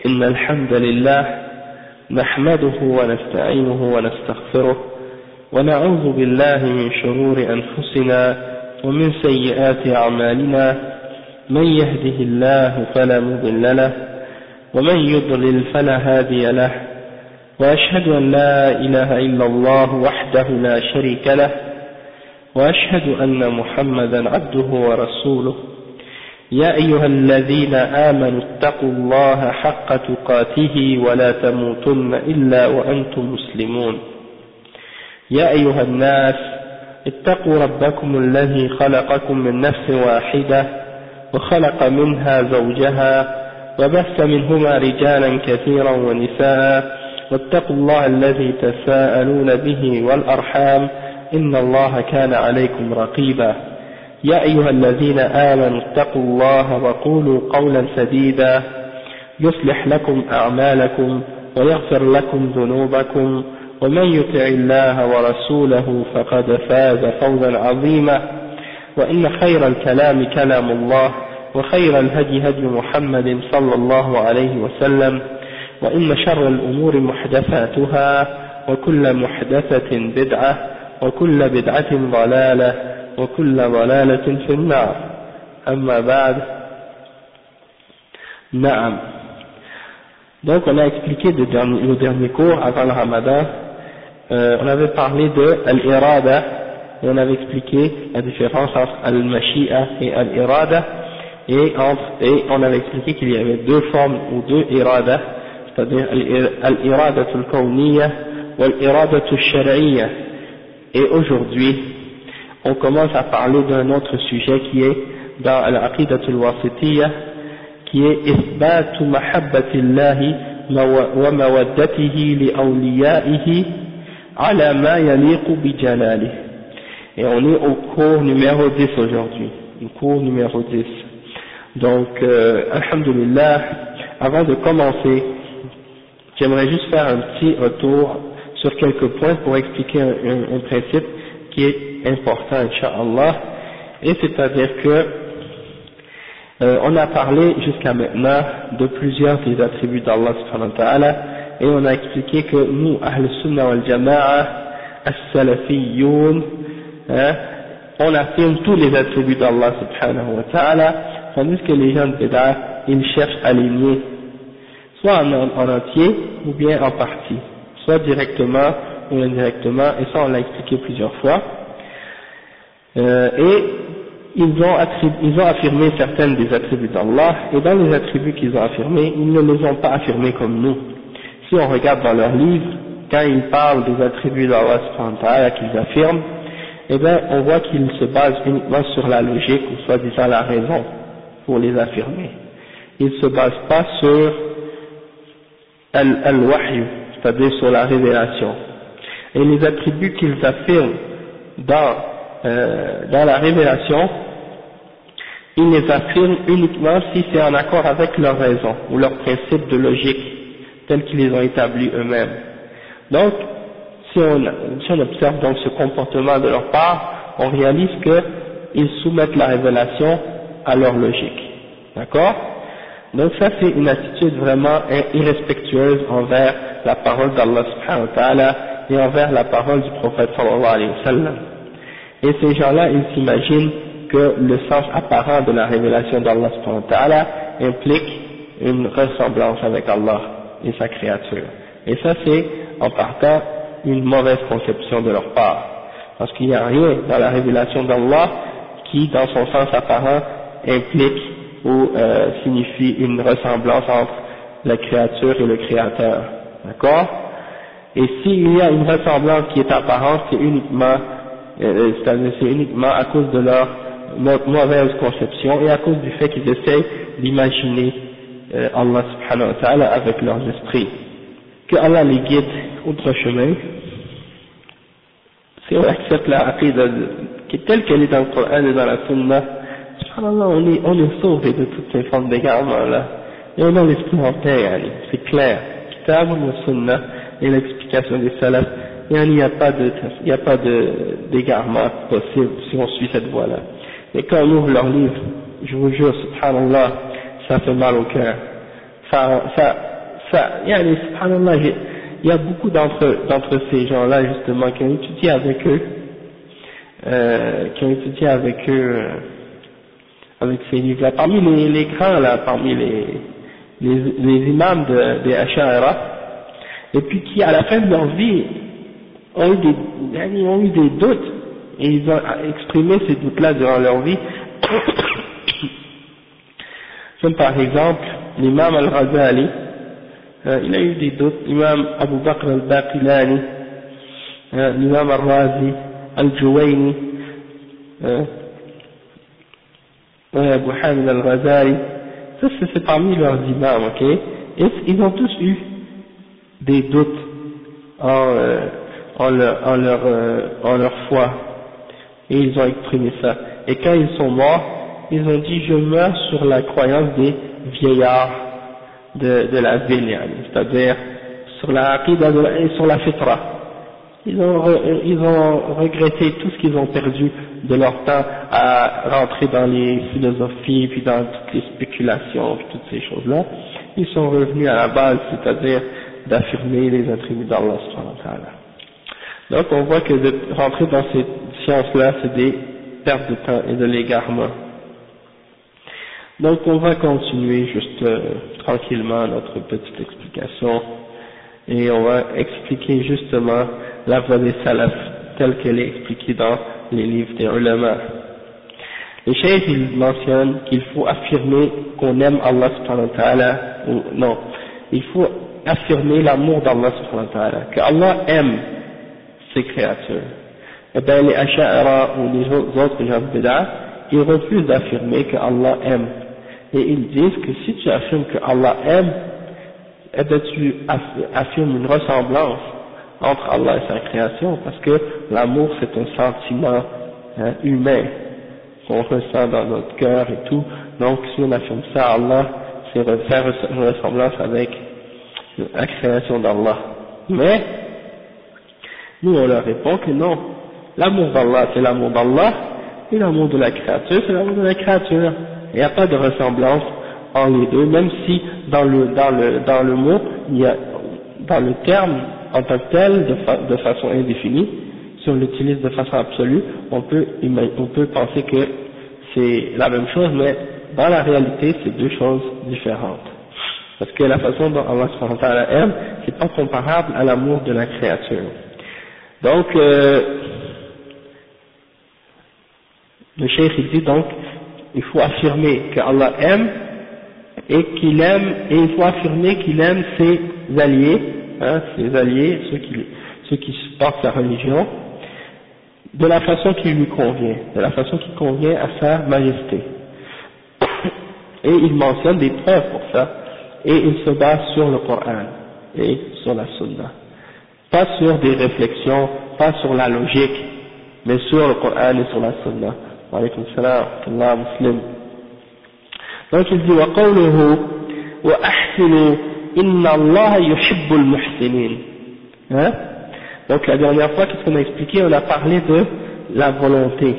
إن الحمد لله نحمده ونستعينه ونستغفره ونعوذ بالله من شرور أنفسنا ومن سيئات أعمالنا من يهده الله فلا مضل له ومن يضلل فلا هادي له وأشهد أن لا إله إلا الله وحده لا شريك له وأشهد أن محمدا عبده ورسوله يا أيها الذين آمنوا اتقوا الله حق تقاته ولا تموتن إلا وأنتم مسلمون يا أيها الناس اتقوا ربكم الذي خلقكم من نفس واحدة وخلق منها زوجها وبث منهما رجالا كثيرا ونساء واتقوا الله الذي تساءلون به والأرحام إن الله كان عليكم رقيبا يا أيها الذين آمنوا اتقوا الله وقولوا قولا سديدا يصلح لكم أعمالكم ويغفر لكم ذنوبكم ومن يطع الله ورسوله فقد فاز فوزا عظيما وإن خير الكلام كلام الله وخير الهدي هدي محمد صلى الله عليه وسلم وإن شر الأمور محدثاتها وكل محدثة بدعة وكل بدعة ضلالة وكل ضلالة في النار أما بعد نعم. Donc on a expliqué le dernier cours avant le Ramadan, on avait parlé de Al-Irada et on avait expliqué la différence entre Al-Mashi'a et Al-Irada et on avait expliqué qu'il y avait deux formes ou deux Irada, c'est-à-dire Al-Iradatul Kawniyya ou Al-Iradatul Shar'iyya. Et aujourd'hui on commence à parler d'un autre sujet qui est dans Al-Aqidatul Wasitiyya, qui est إثبات محبة الله ومودته لأوليائه على ما يليق بجلاله. Et on est au cours numéro 10 aujourd'hui, le cours numéro 10. Donc, alhamdulillah, avant de commencer, j'aimerais juste faire un petit retour sur quelques points pour expliquer un principe qui est important, Inch'Allah, et c'est-à-dire que on a parlé jusqu'à maintenant de plusieurs des attributs d'Allah subhanahu wa ta'ala, et on a expliqué que nous, Ahl Sunnah wal Jama'a, As-Salafiyyoun, on affirme tous les attributs d'Allah subhanahu wa ta'ala, tandis que les gens de Bid'ah, ils cherchent à les nier, soit en entier ou bien en partie, soit directement ou indirectement, et ça on l'a expliqué plusieurs fois. Et ils ont affirmé certaines des attributs d'Allah, et dans les attributs qu'ils ont affirmés, ils ne les ont pas affirmés comme nous. Si on regarde dans leurs livres, quand ils parlent des attributs d'Allah subhanahu wa ta'ala qu'ils affirment, eh bien on voit qu'ils se basent uniquement sur la logique, ou soi-disant la raison, pour les affirmer. Ils ne se basent pas sur al-wahyu, c'est-à-dire sur la révélation. Et les attributs qu'ils affirment dans la révélation, ils les affirment uniquement si c'est en accord avec leur raison ou leurs principes de logique tels qu'ils les ont établis eux-mêmes. Donc, si on observe donc ce comportement de leur part, on réalise qu'ils soumettent la révélation à leur logique. D'accord? Donc ça c'est une attitude vraiment irrespectueuse envers la parole d'Allah subhanahu wa ta'ala et envers la parole du prophète sallallahu alayhi wa sallam. Et ces gens-là, ils s'imaginent que le sens apparent de la révélation d'Allah subhanahu wa ta'ala implique une ressemblance avec Allah et sa créature. Et ça c'est, en partant, une mauvaise conception de leur part. Parce qu'il n'y a rien dans la révélation d'Allah qui, dans son sens apparent, implique ou signifie une ressemblance entre la créature et le créateur. D'accord? Et s'il y a une ressemblance qui est apparente, c'est uniquement à cause de leur mauvaise conception et à cause du fait qu'ils essayent d'imaginer Allah subhanahu wa ta'ala avec leurs esprits. Que Allah les guide au droit chemin. Si on accepte la aqidah telle qu'elle est dans le Coran et dans la Sunna, subhanallah, on est sauvé de toutes ces formes d'égarement là. Et on a l'esprit en paix, c'est clair. Kitab ou Sunna et l'explication des salafs, il n'y a pas d'égarement possible si on suit cette voie-là. Et quand on ouvre leur livre, je vous jure, subhanallah, ça fait mal au cœur. yani, subhanallah, il y a beaucoup d'entre ces gens-là, justement, qui ont étudié avec eux, avec ces livres-là. Parmi les grands, là, parmi les imams des Ash'ara, et puis qui, à la fin de leur vie, ont eu des doutes, et ils ont exprimé ces doutes-là durant leur vie. Comme par exemple, l'imam al-Ghazali, il a eu des doutes, l'imam Abu Bakr al-Baqilani, l'imam al-Razi, al-Juwayni, Abu Hamid al-Ghazali, ça c'est parmi leurs imams, ok? Et ils ont tous eu des doutes en leur foi, et ils ont exprimé ça. Et quand ils sont morts, ils ont dit je meurs sur la croyance des vieillards de la ville, c'est-à-dire sur la aqida et sur la fitra. Ils ont regretté tout ce qu'ils ont perdu de leur temps à rentrer dans les philosophies, puis dans toutes les spéculations, puis toutes ces choses-là. Ils sont revenus à la base, c'est-à-dire d'affirmer les attributs d'Allah subhanahu wa ta'ala. Donc on voit que de rentrer dans ces sciences-là, c'est des pertes de temps et de l'égarement. Donc on va continuer juste tranquillement notre petite explication et on va expliquer justement la voie des salaf telle qu'elle est expliquée dans les livres des ulama. Le cheikh il mentionne qu'il faut affirmer qu'on aime Allah subhanahu wa ta'ala, ou non, il faut affirmer l'amour d'Allah subhanahu wa ta'ala, que Allah aime ses créatures. Et bien les Ash'ara ou les autres gens de bid'ah, ils refusent d'affirmer que Allah aime. Et ils disent que si tu affirmes que Allah aime, eh bien tu affirmes une ressemblance entre Allah et sa création, parce que l'amour c'est un sentiment humain qu'on ressent dans notre cœur et tout. Donc si on affirme ça à Allah, c'est faire une ressemblance avec la création d'Allah. Mais nous on leur répond que non, l'amour d'Allah c'est l'amour d'Allah, et l'amour de la créature c'est l'amour de la créature. Il n'y a pas de ressemblance entre les deux, même si dans le mot, il y a, dans le terme en tant que tel, de façon indéfinie, si on l'utilise de façon absolue, on peut penser que c'est la même chose, mais dans la réalité, c'est deux choses différentes. Parce que la façon dont Allah subhanahu wa ta'ala aime, c'est pas comparable à l'amour de la créature. Donc, le cheikh il dit donc, il faut affirmer qu'Allah aime et qu'il aime, et il faut affirmer qu'il aime ses alliés, ceux qui supportent sa religion, de la façon qui lui convient, de la façon qui convient à sa majesté. Et il mentionne des preuves pour ça, et il se base sur le Coran et sur la Sunna. Pas sur des réflexions, pas sur la logique, mais sur le Coran et sur la Sunna. Wa alaykum salam wa rahmatullah muslim. Donc il dit wa qawluhu wa ahsinu inna Allah yuhibbul muhsinin. Donc la dernière fois, qu'est-ce qu'on a expliqué? On a parlé de la volonté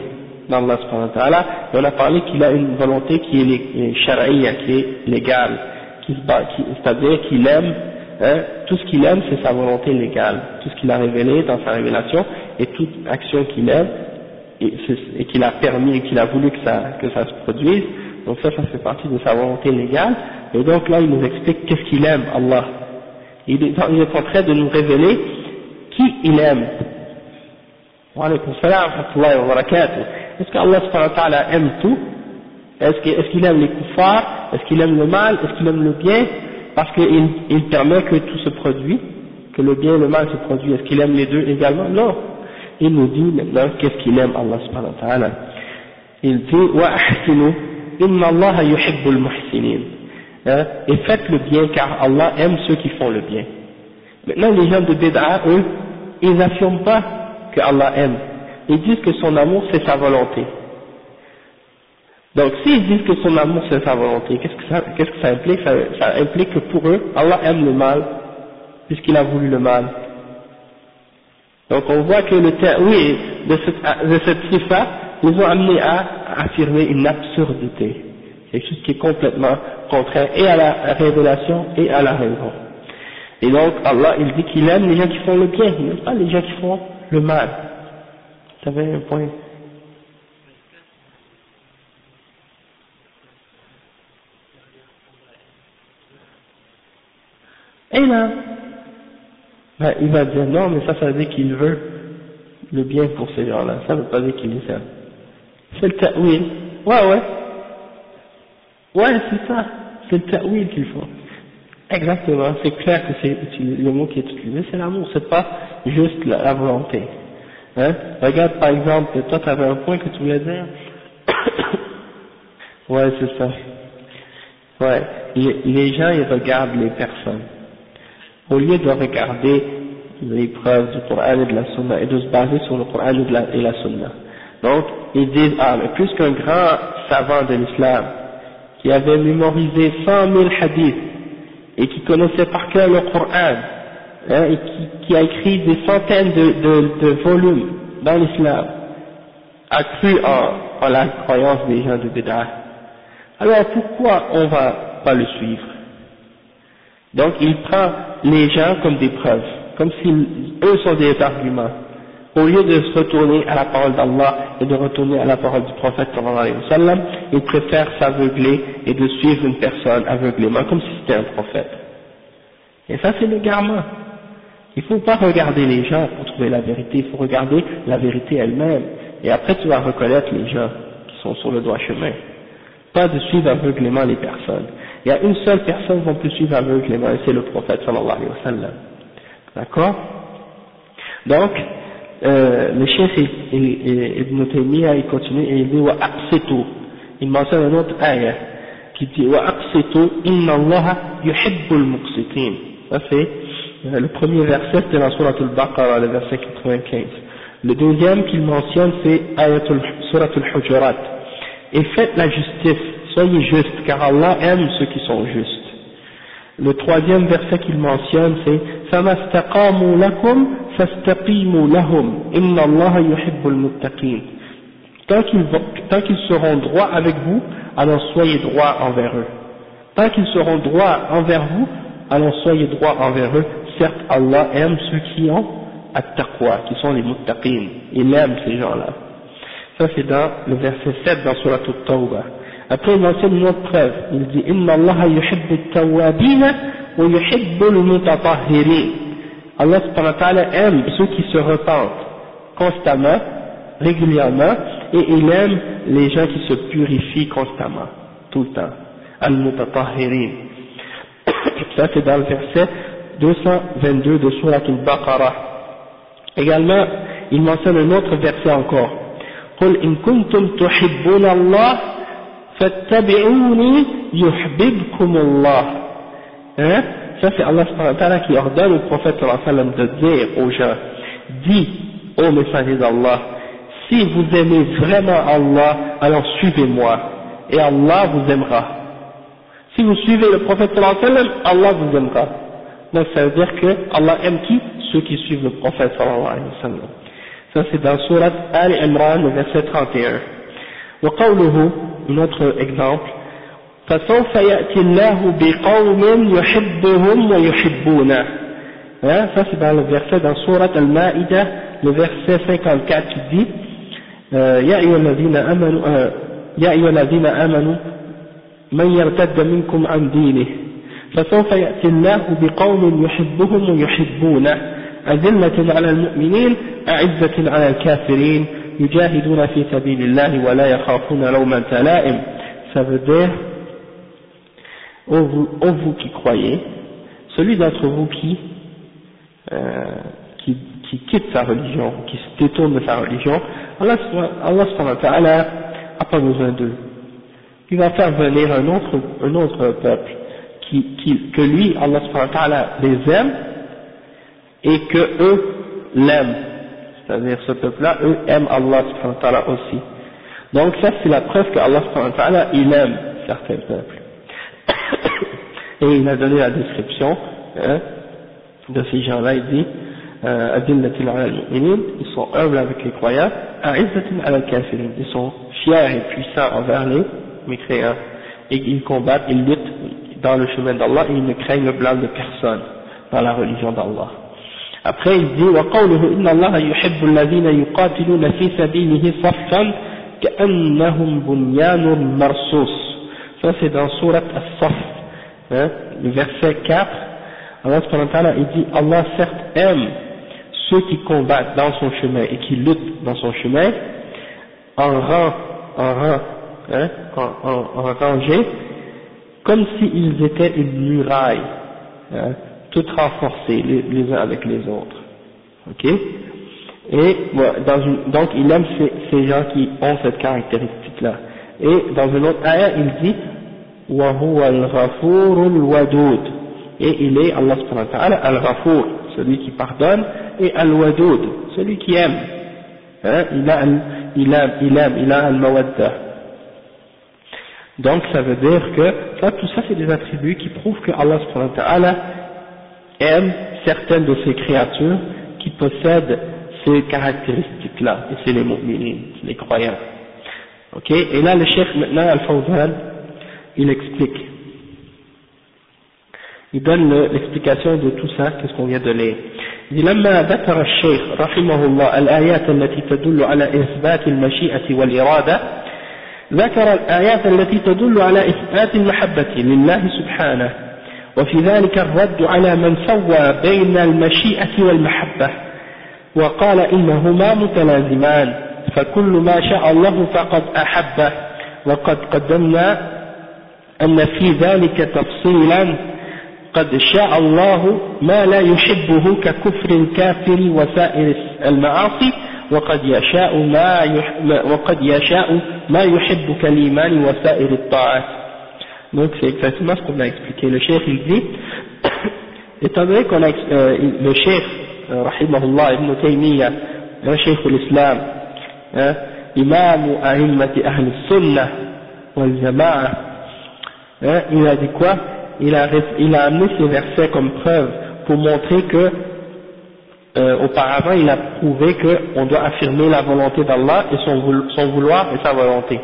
d'Allah subhanahu wa ta'ala, et on a parlé qu'il a une volonté qui est shar'iyya, qui est légale, c'est-à-dire qu'il aime, tout ce qu'il aime c'est sa volonté légale, tout ce qu'il a révélé dans sa révélation, et toute action qu'il aime, et qu'il a permis, et qu'il a voulu que ça se produise, donc ça fait partie de sa volonté légale, et donc là il nous explique qu'est-ce qu'il aime, Allah. Il est en train de nous révéler qui il aime. Wa alaykum salam wa rahmatullahi wa barakatuh. Est-ce qu'Allah subhanahu wa ta'ala aime tout? Est-ce qu'il aime les kuffars? Est-ce qu'il aime le mal? Est-ce qu'il aime le bien? Parce qu'il permet que tout se produit, que le bien et le mal se produisent. Est-ce qu'il aime les deux également? Non. Il nous dit maintenant qu'est-ce qu'il aime, Allah subhanahu wa ta'ala. Il dit wa ahsinu inna Allah yuhibbul muhsinin. Et faites le bien car Allah aime ceux qui font le bien. Maintenant les gens de bid'a, eux, ils n'affirment pas que Allah aime. Ils disent que son amour c'est sa volonté. Donc s'ils disent que son amour c'est sa volonté, qu'est-ce que ça implique? Ça implique que pour eux, Allah aime le mal, puisqu'il a voulu le mal. Donc on voit que le ta'wil de cette sifa, ils ont amené à affirmer une absurdité. quelque chose qui est complètement contraire et à la révélation et à la raison. Et donc Allah il dit qu'il aime les gens qui font le bien, il n'aime pas les gens qui font le mal. Ça avait un point. Et là, ben, il va dire non, mais ça veut dire qu'il veut le bien pour ces gens-là, ça ne veut pas dire qu'il les aime. C'est le ta'wil. Ouais, c'est ça, c'est le ta'wil qu'il faut. Exactement, c'est clair que c'est le mot qui est utilisé, c'est l'amour, c'est pas juste la volonté. Hein? Regarde par exemple, toi tu avais un point que tu voulais dire. Ouais, c'est ça. Ouais, les gens ils regardent les personnes. Au lieu de regarder les preuves du Coran et de la Sunna et de se baser sur le Coran et la Sunna. Donc, ils disent, mais plus qu'un grand savant de l'islam, qui avait mémorisé 100 000 hadiths, et qui connaissait par cœur le Coran, hein, et qui a écrit des centaines de volumes dans l'islam, a cru en la croyance des gens de Bid'ah. Alors pourquoi on va pas le suivre? Donc il prend les gens comme des preuves, comme si eux sont des arguments. Au lieu de se retourner à la parole d'Allah et de retourner à la parole du prophète sallallahu alayhi wa sallam, il préfère s'aveugler et de suivre une personne aveuglément, comme si c'était un prophète. Et ça c'est l'égarement. Il ne faut pas regarder les gens pour trouver la vérité, il faut regarder la vérité elle-même. Et après tu vas reconnaître les gens qui sont sur le droit chemin. Pas de suivre aveuglément les personnes. Il y a une seule personne qu'on peut suivre aveuglément, et c'est le prophète sallallahu alayhi wa sallam. D'accord? Donc, le cheikh Ibn Taymiyyah il continue et il dit wa aqsitu, il mentionne une autre ayah qui dit wa aqsitu inna allaha yuhibbul muqsitin. Ça c'est le premier verset de la sourate al-Baqarah, le verset 95. Le deuxième qu'il mentionne c'est sourate al-Hujurat, et faites la justice, soyez justes car Allah aime ceux qui sont justes. Le troisième verset qu'il mentionne c'est فَمَا اسْتَقَامُوا لَكُمْ فَاسْتَقِيمُوا لَهُمْ إِنَّ اللَّهَ يُحِبُّ الْمُتَّقِينَ. Tant qu'ils seront droits avec vous, alors soyez droits envers eux. Tant qu'ils seront droits envers vous, alors soyez droits envers eux. Certes, Allah aime ceux qui ont at-taqwa, qui sont les muttaqin. Il aime ces gens-là. Ça c'est dans le verset 7 dans Surat At-Tawbah. Après il mentionne une autre preuve. Il dit Inna Allah yuhibbu at-tawwabina wa yuhibbu al-mutatahhirin. Allah subhanahu wa ta'ala aime ceux qui se repentent constamment, régulièrement, et il aime les gens qui se purifient constamment, tout le temps. Al-mutatahhirin. Ça c'est dans le verset 222 de Surat Al-Baqarah. Également, il mentionne un autre verset encore. قل إن كنتم تحبون الله فاتبعوني يحببكم الله. Hein? Ça c'est Allah subhanahu wa ta'ala qui ordonne au prophète sallallahu alayhi wa sallam de dire aux gens, dis ô messager d'Allah, si vous aimez vraiment Allah, alors suivez-moi et Allah vous aimera. Si vous suivez le prophète sallallahu alayhi wa sallam, Allah vous aimera. Donc ça veut dire que Allah aime qui? Ceux qui suivent le prophète sallallahu alayhi wa sallam. Ça c'est dans Surat Al-Imran, le verset 31. وقوله, un autre exemple, فسوف يأتي الله بقوم يحبهم ويحبونه. Ça c'est dans le verset dans Surat Al-Ma'idah, le verset 54 qui dit يا أيها الذين آمنوا من يرتد منكم عن دينه فسوف يأتي الله بقوم يحبهم ويحبونه أذلة على المؤمنين أعزة على الكافرين يجاهدون في سبيل الله ولا يخافون لومة لائم. Ça veut dire ô vous qui croyez, celui d'entre vous qui quitte sa religion, qui se détourne de sa religion, Allah subhanahu wa ta'ala n'a pas besoin d'eux. Il va faire venir un autre peuple que lui, Allah subhanahu wa ta'ala les aime et que eux l'aiment. C'est-à-dire ce peuple-là, eux aiment Allah subhanahu wa ta'ala aussi. Donc ça c'est la preuve que Allah subhanahu wa ta'ala il aime certains peuples. Et il a donné la description de ces gens-là, il dit Adillatin ala al-mu'minin, ils sont humbles avec les croyants, A'izzatin ala al-kafirin, ils sont fiers et puissants envers les mécréants. et ils combattent, ils luttent dans le chemin d'Allah et ils ne craignent le blâme de personne dans la religion d'Allah. Après il dit وَقَوْلُهُ إِنَّ اللَّهَ يُحِبُّ الَّذِينَ يُقَاتِلُونَ فِي سَبِيلِهِ صَفًّا كَأَنَّهُمْ بُنْيَانٌ مَرْصُوصٌ. Ça c'est dans Surat As-Saff, hein, le verset 4. Allah subhanahu wa ta'ala, il dit Allah certes aime ceux qui combattent dans son chemin et qui luttent dans son chemin en rangée, comme s'ils étaient une muraille, hein, toutes renforcées les uns avec les autres. Ok? Et donc il aime ces gens qui ont cette caractéristique-là. Et dans une autre ayah, il dit wa huwa al-Ghafour al-Wadud. Et il est, Allah subhanahu wa ta'ala, al-Ghafour, celui qui pardonne, et al-Wadud, celui qui aime. Hein, il a al-Mawadda. Donc ça veut dire que tout ça c'est des attributs qui prouvent que Allah subhanahu wa ta'ala aime certaines de ses créatures qui possèdent ces caractéristiques-là, et c'est les mu'minines, les croyants. Ok, et là le cheikh maintenant Al-Fawzan, il explique, il donne l'explication de tout ça, qu'est-ce qu'on vient de lire. Il dit لما ذكر الشيخ رحمه الله الآيات التي تدل على إثبات المشيئة والإرادة ذكر الآيات التي تدل على إثبات المحبة لله سبحانه وفي ذلك الرد على من سوى بين المشيئة والمحبة وقال إنهما متلازمان فكل ما شاء الله فقد أحبه وقد قدمنا أن في ذلك تفصيلا قد شاء الله ما لا يحبه ككفر الكافر وسائر المعاصي وقد يشاء ما يحب كالإيمان وسائر الطاعات. Donc c'est exactement ce qu'on a expliqué. Le cheikh il dit, étant donné qu'on a le cheikh rahimahullah ibn Taymiyyah, le cheikh de l'islam, imam a'immati ahli sunnah wal jama'a, il a dit quoi? Il a amené ces versets comme preuve pour montrer que auparavant il a prouvé qu'on doit affirmer la volonté d'Allah et son vouloir et sa volonté.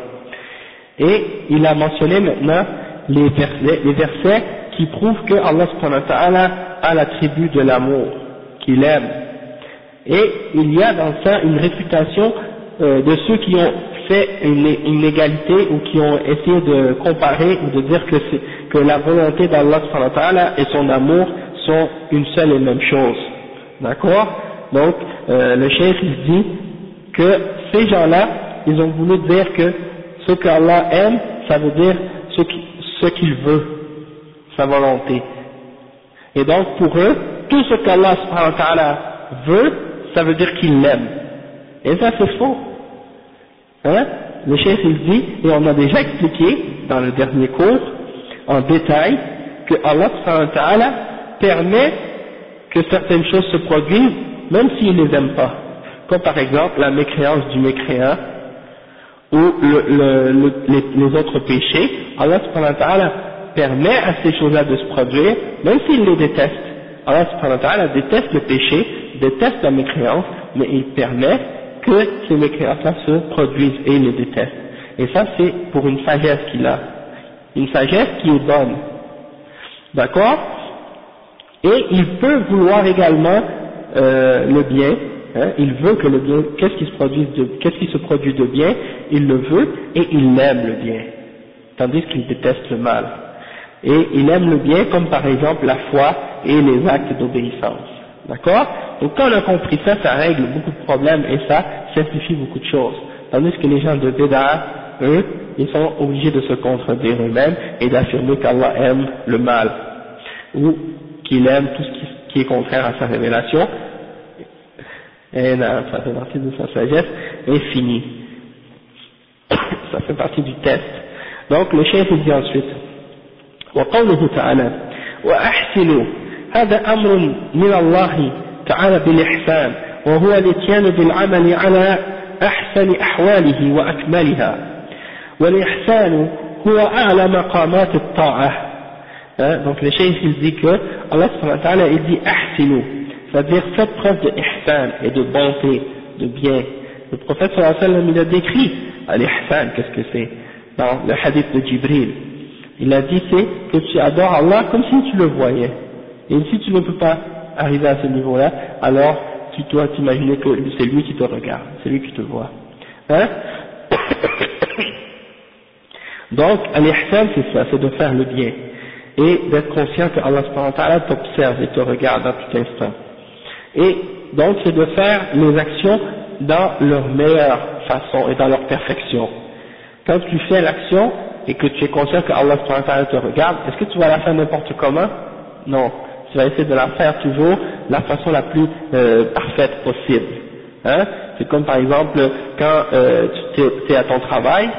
Et il a mentionné maintenant les versets qui prouvent que Allah subhanahu wa ta'ala a l'attribut de l'amour, qu'il aime. Et il y a dans ça une réfutation de ceux qui ont fait une égalité ou qui ont essayé de comparer ou de dire que la volonté d'Allah subhanahu wa ta'ala et son amour sont une seule et même chose. D'accord? Donc le cheikh il dit que ces gens-là, ils ont voulu dire que ce qu'Allah aime, ça veut dire ce qu'il veut, sa volonté. Et donc pour eux, tout ce qu'Allah subhanahu wa ta'ala veut, ça veut dire qu'il l'aime. Et ça c'est faux. Hein? Le cheikh il dit, et on a déjà expliqué dans le dernier cours, en détail, que Allah subhanahu wa ta'ala permet que certaines choses se produisent, même s'il ne les aime pas. Comme par exemple la mécréance du mécréant, ou les autres péchés, Allah subhanahu wa ta'ala permet à ces choses-là de se produire, même s'il les déteste. Allah subhanahu wa ta'ala déteste le péché, déteste la mécréance, mais il permet que ces mécréances-là se produisent et il les déteste. Et ça c'est pour une sagesse qu'il a, une sagesse qui est bonne. D'accord? Et il peut vouloir également le bien, hein, il veut que le bien, qu'est-ce qui se produit de bien, il le veut et il aime le bien, tandis qu'il déteste le mal. Et il aime le bien comme par exemple la foi et les actes d'obéissance. D'accord? Donc quand on a compris ça, ça règle beaucoup de problèmes et ça simplifie beaucoup de choses. Tandis que les gens de Béd'a, eux, ils sont obligés de se contredire eux-mêmes et d'affirmer qu'Allah aime le mal, ou qu'il aime tout ce qui est contraire à sa révélation. Et là, ça fait partie de sa sagesse et fini. Ça fait partie du test. Donc le chef dit ensuite, وقوله تعالى وأحسنوا هذا أمر من الله تعالى بالإحسان وهو الإتيان بالعمل على أحسن أحواله وأكملها والإحسان هو أعلى مقامات الطاعة. Donc le chef il dit que Allah subhanahu wa ta'ala il dit أحسنوا, c'est-à-dire faites preuve de ihsan et de bonté, de bien. Le prophète sallallahu alayhi wa sallam il a décrit l'ihsan, qu'est-ce que c'est dans le hadith de Jibril. Il a dit c'est que tu adores Allah comme si tu le voyais. Et si tu ne peux pas arriver à ce niveau-là, alors tu dois t'imaginer que c'est lui qui te regarde, c'est lui qui te voit. Hein? Donc, l'ihsan c'est ça, c'est de faire le bien. Et d'être conscient que Allah subhanahu wa ta'ala t'observe et te regarde à tout instant. Et donc c'est de faire les actions dans leur meilleure façon et dans leur perfection. Quand tu fais l'action et que tu es conscient que Allah subhanahu wa ta'ala te regarde, est-ce que tu vas la faire n'importe comment? Non. Tu vas essayer de la faire toujours de la façon la plus parfaite possible. Hein? C'est comme par exemple quand tu es à ton travail,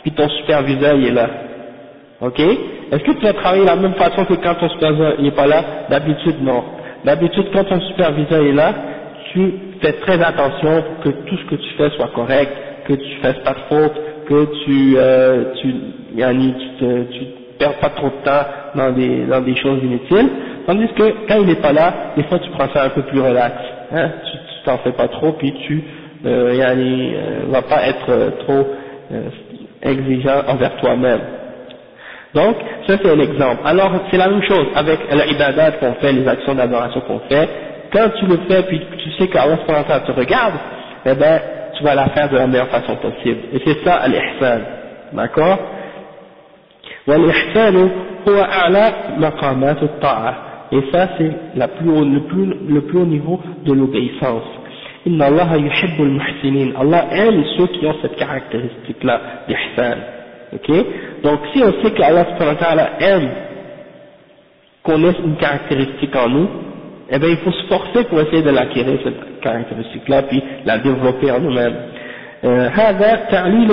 puis ton superviseur il est là. Ok? Est-ce que tu vas travailler de la même façon que quand ton superviseur n'est pas là? D'habitude non. D'habitude quand ton superviseur est là, tu fais très attention pour que tout ce que tu fais soit correct, que tu fasses pas de faute, que tu perds pas trop de temps dans des choses inutiles. Tandis que quand il n'est pas là, des fois tu prends ça un peu plus relax. Hein? Tu t'en fais pas trop, puis tu vas pas être trop exigeant envers toi-même. Donc, ça c'est un exemple. Alors, c'est la même chose avec l'ibadat qu'on fait, les actions d'adoration qu'on fait. Quand tu le fais, puis tu sais qu'Allah te regarde, eh ben, tu vas la faire de la meilleure façon possible. Et c'est ça, l'ihsan. D'accord? والإحسان هو أعلى مقامات الطاعة. Et ça c'est le plus haut niveau de l'obéissance. Inna Allah yuhibbul muhsinin. Allah aime ceux qui ont cette caractéristique-là d'ihsan. Ok? Donc si on sait qu'Allah subhanahu wa ta'ala aime qu'on ait une caractéristique en nous, eh bien il faut se forcer pour essayer de l'acquérir cette caractéristique-là, puis la développer en nous-mêmes. هذا تعليل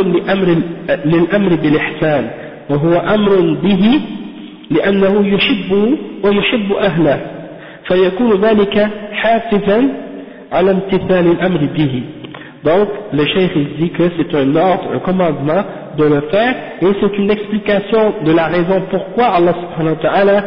للأمر بالإحسان وهو أمر به لأنه يحب ويحب أهله فيكون ذلك حافزا على امتثال الأمر به. Donc le cheikh il dit que c'est un ordre, un commandement de le faire, et c'est une explication de la raison pourquoi Allah subhanahu wa ta'ala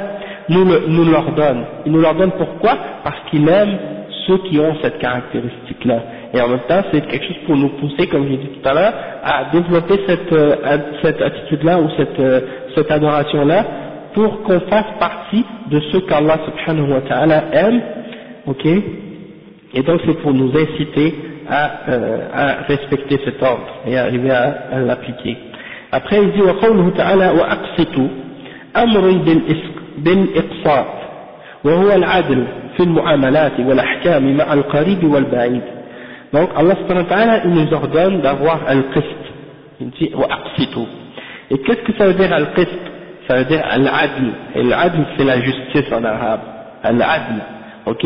nous l'ordonne. Il nous l'ordonne pourquoi? Parce qu'il aime ceux qui ont cette caractéristique-là. Et en même temps, c'est quelque chose pour nous pousser, comme j'ai dit tout à l'heure, à développer cette attitude-là ou cette adoration-là, pour qu'on fasse partie de ceux qu'Allah subhanahu wa ta'ala aime, ok? Et donc c'est pour nous inciter à respecter cet ordre et à arriver à l'appliquer. Après il dit وقوله تعالى وأقسطوا أمر بالإقساط وهو العدل في المعاملات والأحكام مع القريب والبعيد. Donc Allah subhanahu wa ta'ala il nous ordonne d'avoir al-qist. Il dit وأقسطوا. Et qu'est-ce que ça veut dire al-qist? Ça veut dire al-adl. Et l'adl c'est la justice en arabe. Al-adl. Ok?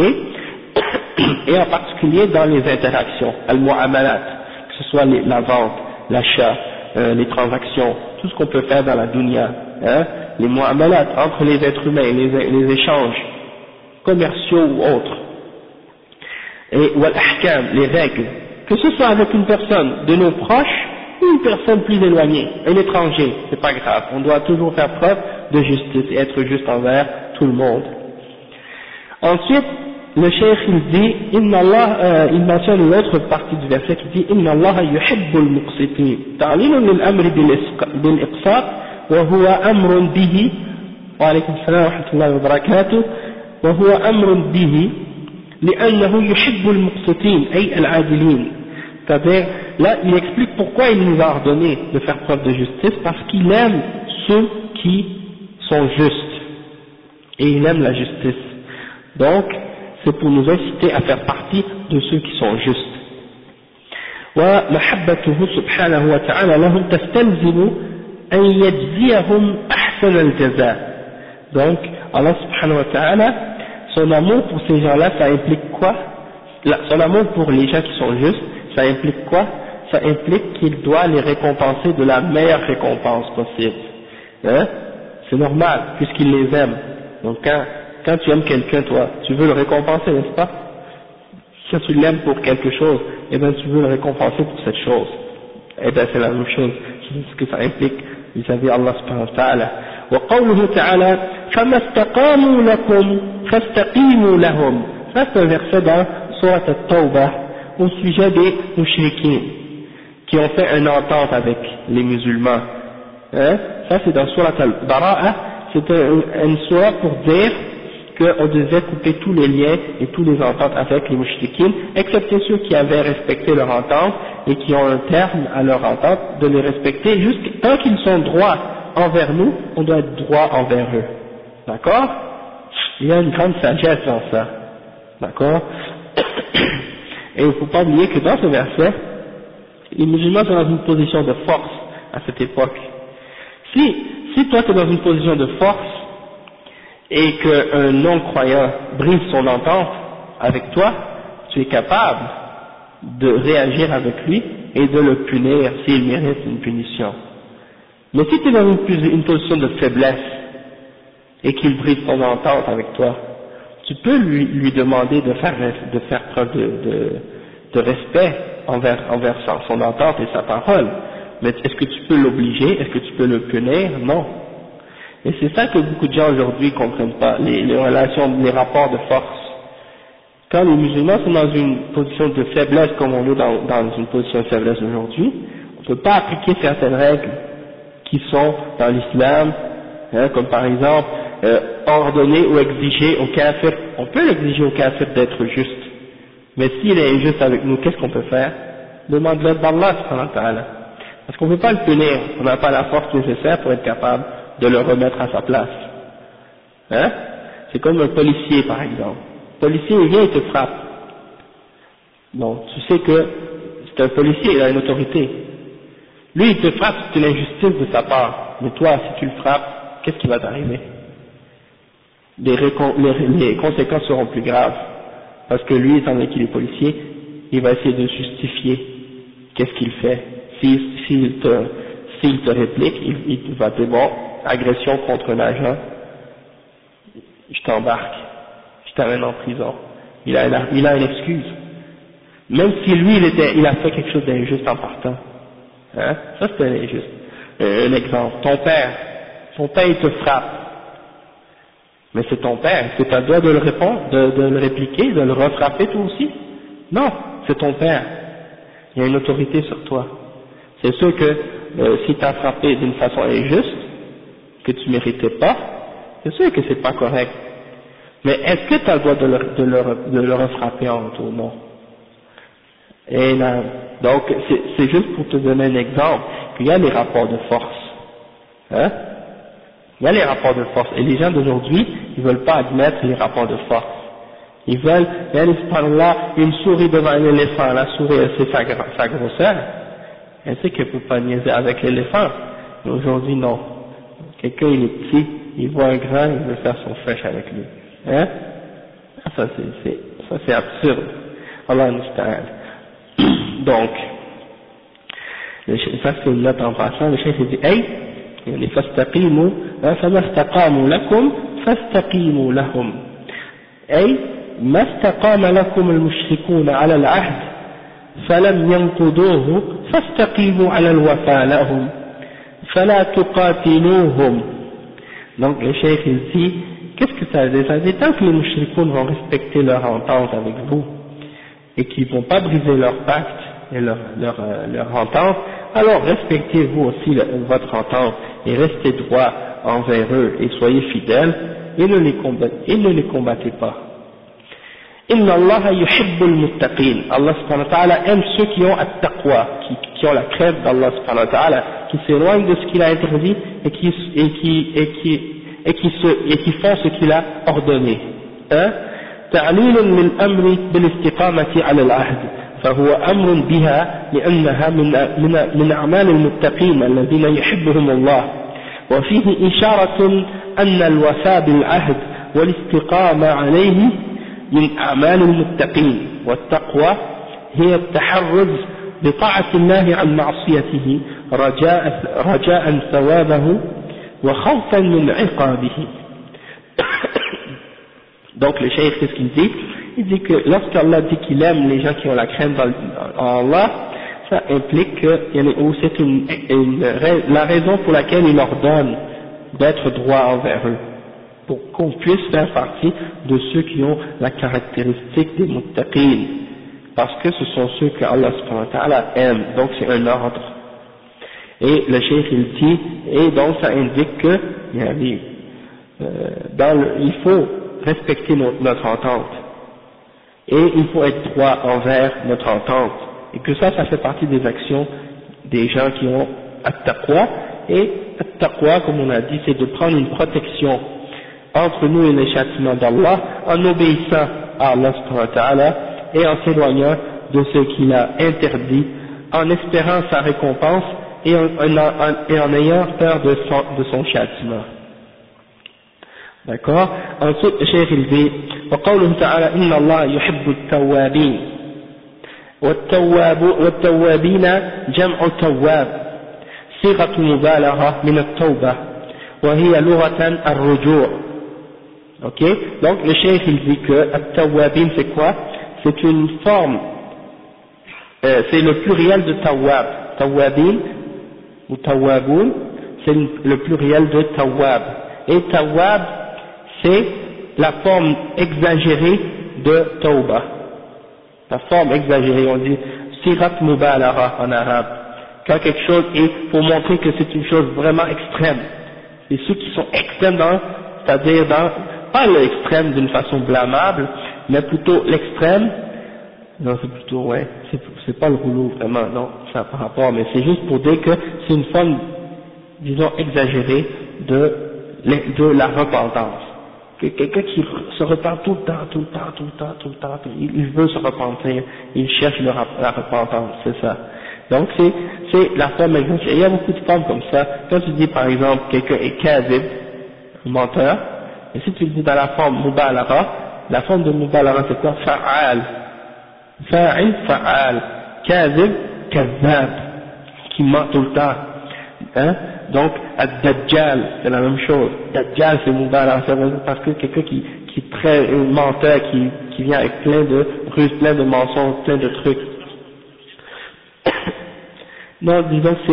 Et en particulier dans les interactions, al-mu'amalat, que ce soit la vente, l'achat, les transactions, tout ce qu'on peut faire dans la dunya, hein, les mu'amalat entre les êtres humains, les échanges commerciaux ou autres, et wal-ahkam, les règles, que ce soit avec une personne de nos proches ou une personne plus éloignée, un étranger, c'est pas grave, on doit toujours faire preuve de justice et être juste envers tout le monde. Ensuite, le cheikh il dit, Inna Allah, il mentionne l'autre partie du verset qui dit, Inna Allah yuhibbul muqsitin. Ta'lilun lil amri bil iqsat, wa huwa amrun bihi, wa alaykum salam wa rahmatullahi wa barakatuh, wa huwa amrun bihi, li'annahu yuhibbul muqsitin, ay al-adilin. C'est-à-dire, là, il explique pourquoi il nous a ordonné de faire preuve de justice, parce qu'il aime ceux qui sont justes. Et il aime la justice. Donc, c'est pour nous inciter à faire partie de ceux qui sont justes. ومحبته سبحانه وتعالى لهم تستلزم أن يجزيهم أحسن الجزاء. Donc Allah subhanahu wa ta'ala, son amour pour ces gens-là, ça implique quoi? Son amour pour les gens qui sont justes, ça implique quoi? Ça implique qu'il doit les récompenser de la meilleure récompense possible. Hein? C'est normal, puisqu'il les aime. Donc quand tu aimes quelqu'un, toi, tu veux le récompenser, n'est-ce pas? Si tu l'aimes pour quelque chose, eh bien tu veux le récompenser pour cette chose. Eh bien c'est la même chose, c'est ce que ça implique vis-à-vis Allah subhanahu wa ta'ala. وقوله تعالى فما استقاموا لكم فاستقيموا لهم. Ça c'est un verset dans Surat At-Tawbah au sujet des mouchriquins qui ont fait une entente avec les musulmans. Hein? Ça c'est dans Surat al-Bara'a, c'est une sourate pour dire qu'on devait couper tous les liens et tous les ententes avec les mouchriquines, excepté ceux qui avaient respecté leur entente et qui ont un terme à leur entente, de les respecter jusqu'à tant qu'ils sont droits envers nous, on doit être droit envers eux. D'accord? Il y a une grande sagesse dans ça. D'accord? Et il ne faut pas oublier que dans ce verset, les musulmans sont dans une position de force à cette époque. Si toi tu es dans une position de force et qu'un non-croyant brise son entente avec toi, tu es capable de réagir avec lui et de le punir s'il mérite une punition. Mais si tu es dans une position de faiblesse et qu'il brise son entente avec toi, tu peux lui demander de faire preuve de respect envers son entente et sa parole. Mais est-ce que tu peux l'obliger? Est-ce que tu peux le punir? Non. Et c'est ça que beaucoup de gens aujourd'hui ne comprennent pas, les relations, les rapports de force. Quand les musulmans sont dans une position de faiblesse, comme on est dans une position de faiblesse aujourd'hui, on ne peut pas appliquer certaines règles qui sont dans l'islam, hein, comme par exemple ordonner ou exiger au kafir. On peut l'exiger au kafir d'être juste, mais s'il est injuste avec nous, qu'est-ce qu'on peut faire? Demande l'aide d'Allah subhanahu wa ta'ala. Parce qu'on ne peut pas le punir, on n'a pas la force nécessaire pour être capable de le remettre à sa place. Hein? C'est comme un policier par exemple. Le policier il vient et te frappe. Bon, tu sais que c'est un policier, il a une autorité. Lui il te frappe, c'est une injustice de sa part. Mais toi, si tu le frappes, qu'est-ce qui va t'arriver? Les conséquences seront plus graves. Parce que lui, étant donné qu'il est policier, il va essayer de justifier qu'est-ce qu'il fait. S'il te réplique, il va dire bon, agression contre un agent, je t'embarque, je t'amène en prison. Il a une excuse. Même si lui, il a fait quelque chose d'injuste en partant. Hein? Ça c'est injuste. Un exemple, ton père il te frappe. Mais c'est ton père, est-ce que tu as le droit de le répondre, de le répliquer, de le refrapper toi aussi? Non, c'est ton père. Il y a une autorité sur toi. C'est sûr que si tu as frappé d'une façon injuste, que tu méritais pas, c'est sûr que c'est pas correct. Mais est-ce que tu as le droit de le refrapper en retour? Non. Et là, donc c'est juste pour te donner un exemple qu'il y a les rapports de force. Hein? Il y a les rapports de force. Et les gens d'aujourd'hui, ils veulent pas admettre les rapports de force. Ils veulent, subhanallah, une souris devant un éléphant, la souris elle sait sa grosseur, elle sait qu'elle peut pas niaiser avec l'éléphant, mais aujourd'hui non. Quelqu'un il est petit, il voit un grand, il veut faire son fresh avec lui. Hein? Ça c'est absurde. Allah musta'an. Donc, ça c'est une note en passant, le chef dit, hey, فاستقيموا فما استقاموا لكم فاستقيموا لهم أي ما استقام لكم المشركون على العهد فلم ينقضوه فاستقيموا على الوفاء لهم فلا تقاتلوهم. Donc le cheikh il dit, qu'est-ce que ça veut dire? Ça veut dire tant que les mushrikoun vont respecter leur entente avec vous et qu'ils ne vont pas briser leur pacte et leur entente, alors respectez-vous aussi votre entente et restez droit envers eux et soyez fidèles et ne les combattez pas. Inna Allah yuhibbul muttaqin. Allah subhanahu wa ta'ala aime ceux qui ont at-taqwa, qui ont la crainte d'Allah subhanahu wa ta'ala, qui s'éloignent de ce qu'il a interdit et qui font ce qu'il a ordonné. تعليل للأمر بالاستقامة على العهد فهو أمر بها لأنها من أعمال المتقين الذين يحبهم الله، وفيه إشارة أن الوفاء بالعهد والاستقامة عليه من أعمال المتقين، والتقوى هي التحرز بطاعة الله عن معصيته رجاء ثوابه وخوفا من عقابه. Donc le cheikh, qu'est-ce qu'il dit? Il dit que lorsqu'Allah dit qu'il aime les gens qui ont la crainte en Allah, ça implique que c'est la raison pour laquelle il ordonne d'être droit envers eux, pour qu'on puisse faire partie de ceux qui ont la caractéristique des muttaqin, parce que ce sont ceux que Allah subhanahu wa ta'ala aime, donc c'est un ordre. Et le cheikh il dit, et donc ça indique que il faut respecter notre entente, et il faut être droit envers notre entente, et que ça fait partie des actions des gens qui ont at-taqwa, et at-taqwa, comme on a dit, c'est de prendre une protection entre nous et les châtiments d'Allah, en obéissant à Allah subhanahu wa ta'ala, et en s'éloignant de ce qu'il a interdit, en espérant sa récompense, et en ayant peur de son châtiment. D'accord. Ensuite, le cheikh il dit, وقوله تعالى إن الله يحب التوابين والتوابين جمع تواب صيغة مبالغة من التوبة وهي لغة الرجوع. Ok. Donc le cheikh il dit que التوابين c'est quoi? C'est une forme, c'est le pluriel de tawab. Tawabin ou tawaboun, c'est le pluriel de tawab. Et tawab, c'est la forme exagérée de tawba. La forme exagérée, on dit sirat mubalara en arabe. Quand quelque chose est, pour montrer que c'est une chose vraiment extrême. Et ceux qui sont extrêmes c'est-à-dire pas l'extrême d'une façon blâmable, mais plutôt l'extrême. Non, c'est plutôt, ouais, c'est pas le rouleau vraiment, non, ça n'a pas rapport, mais c'est juste pour dire que c'est une forme, disons, exagérée de la repentance. Quelqu'un qui se repent tout le temps, il veut se repentir, il cherche la repentance, c'est ça. Donc c'est la forme exagérée. Il y a beaucoup de formes comme ça. Quand tu dis par exemple quelqu'un est kadhib, menteur, et si tu le dis dans la forme mubalara, la forme de mubalara c'est quoi? Fa'al. Fa'il, fa'al, kadhib, kadhab, qui ment tout le temps, hein. Donc, ad-dajjal, c'est la même chose. Dajjal, c'est mubarak, parce que quelqu'un qui est très menteur, qui vient avec plein de ruses, plein de mensonges, plein de trucs. Non, disons que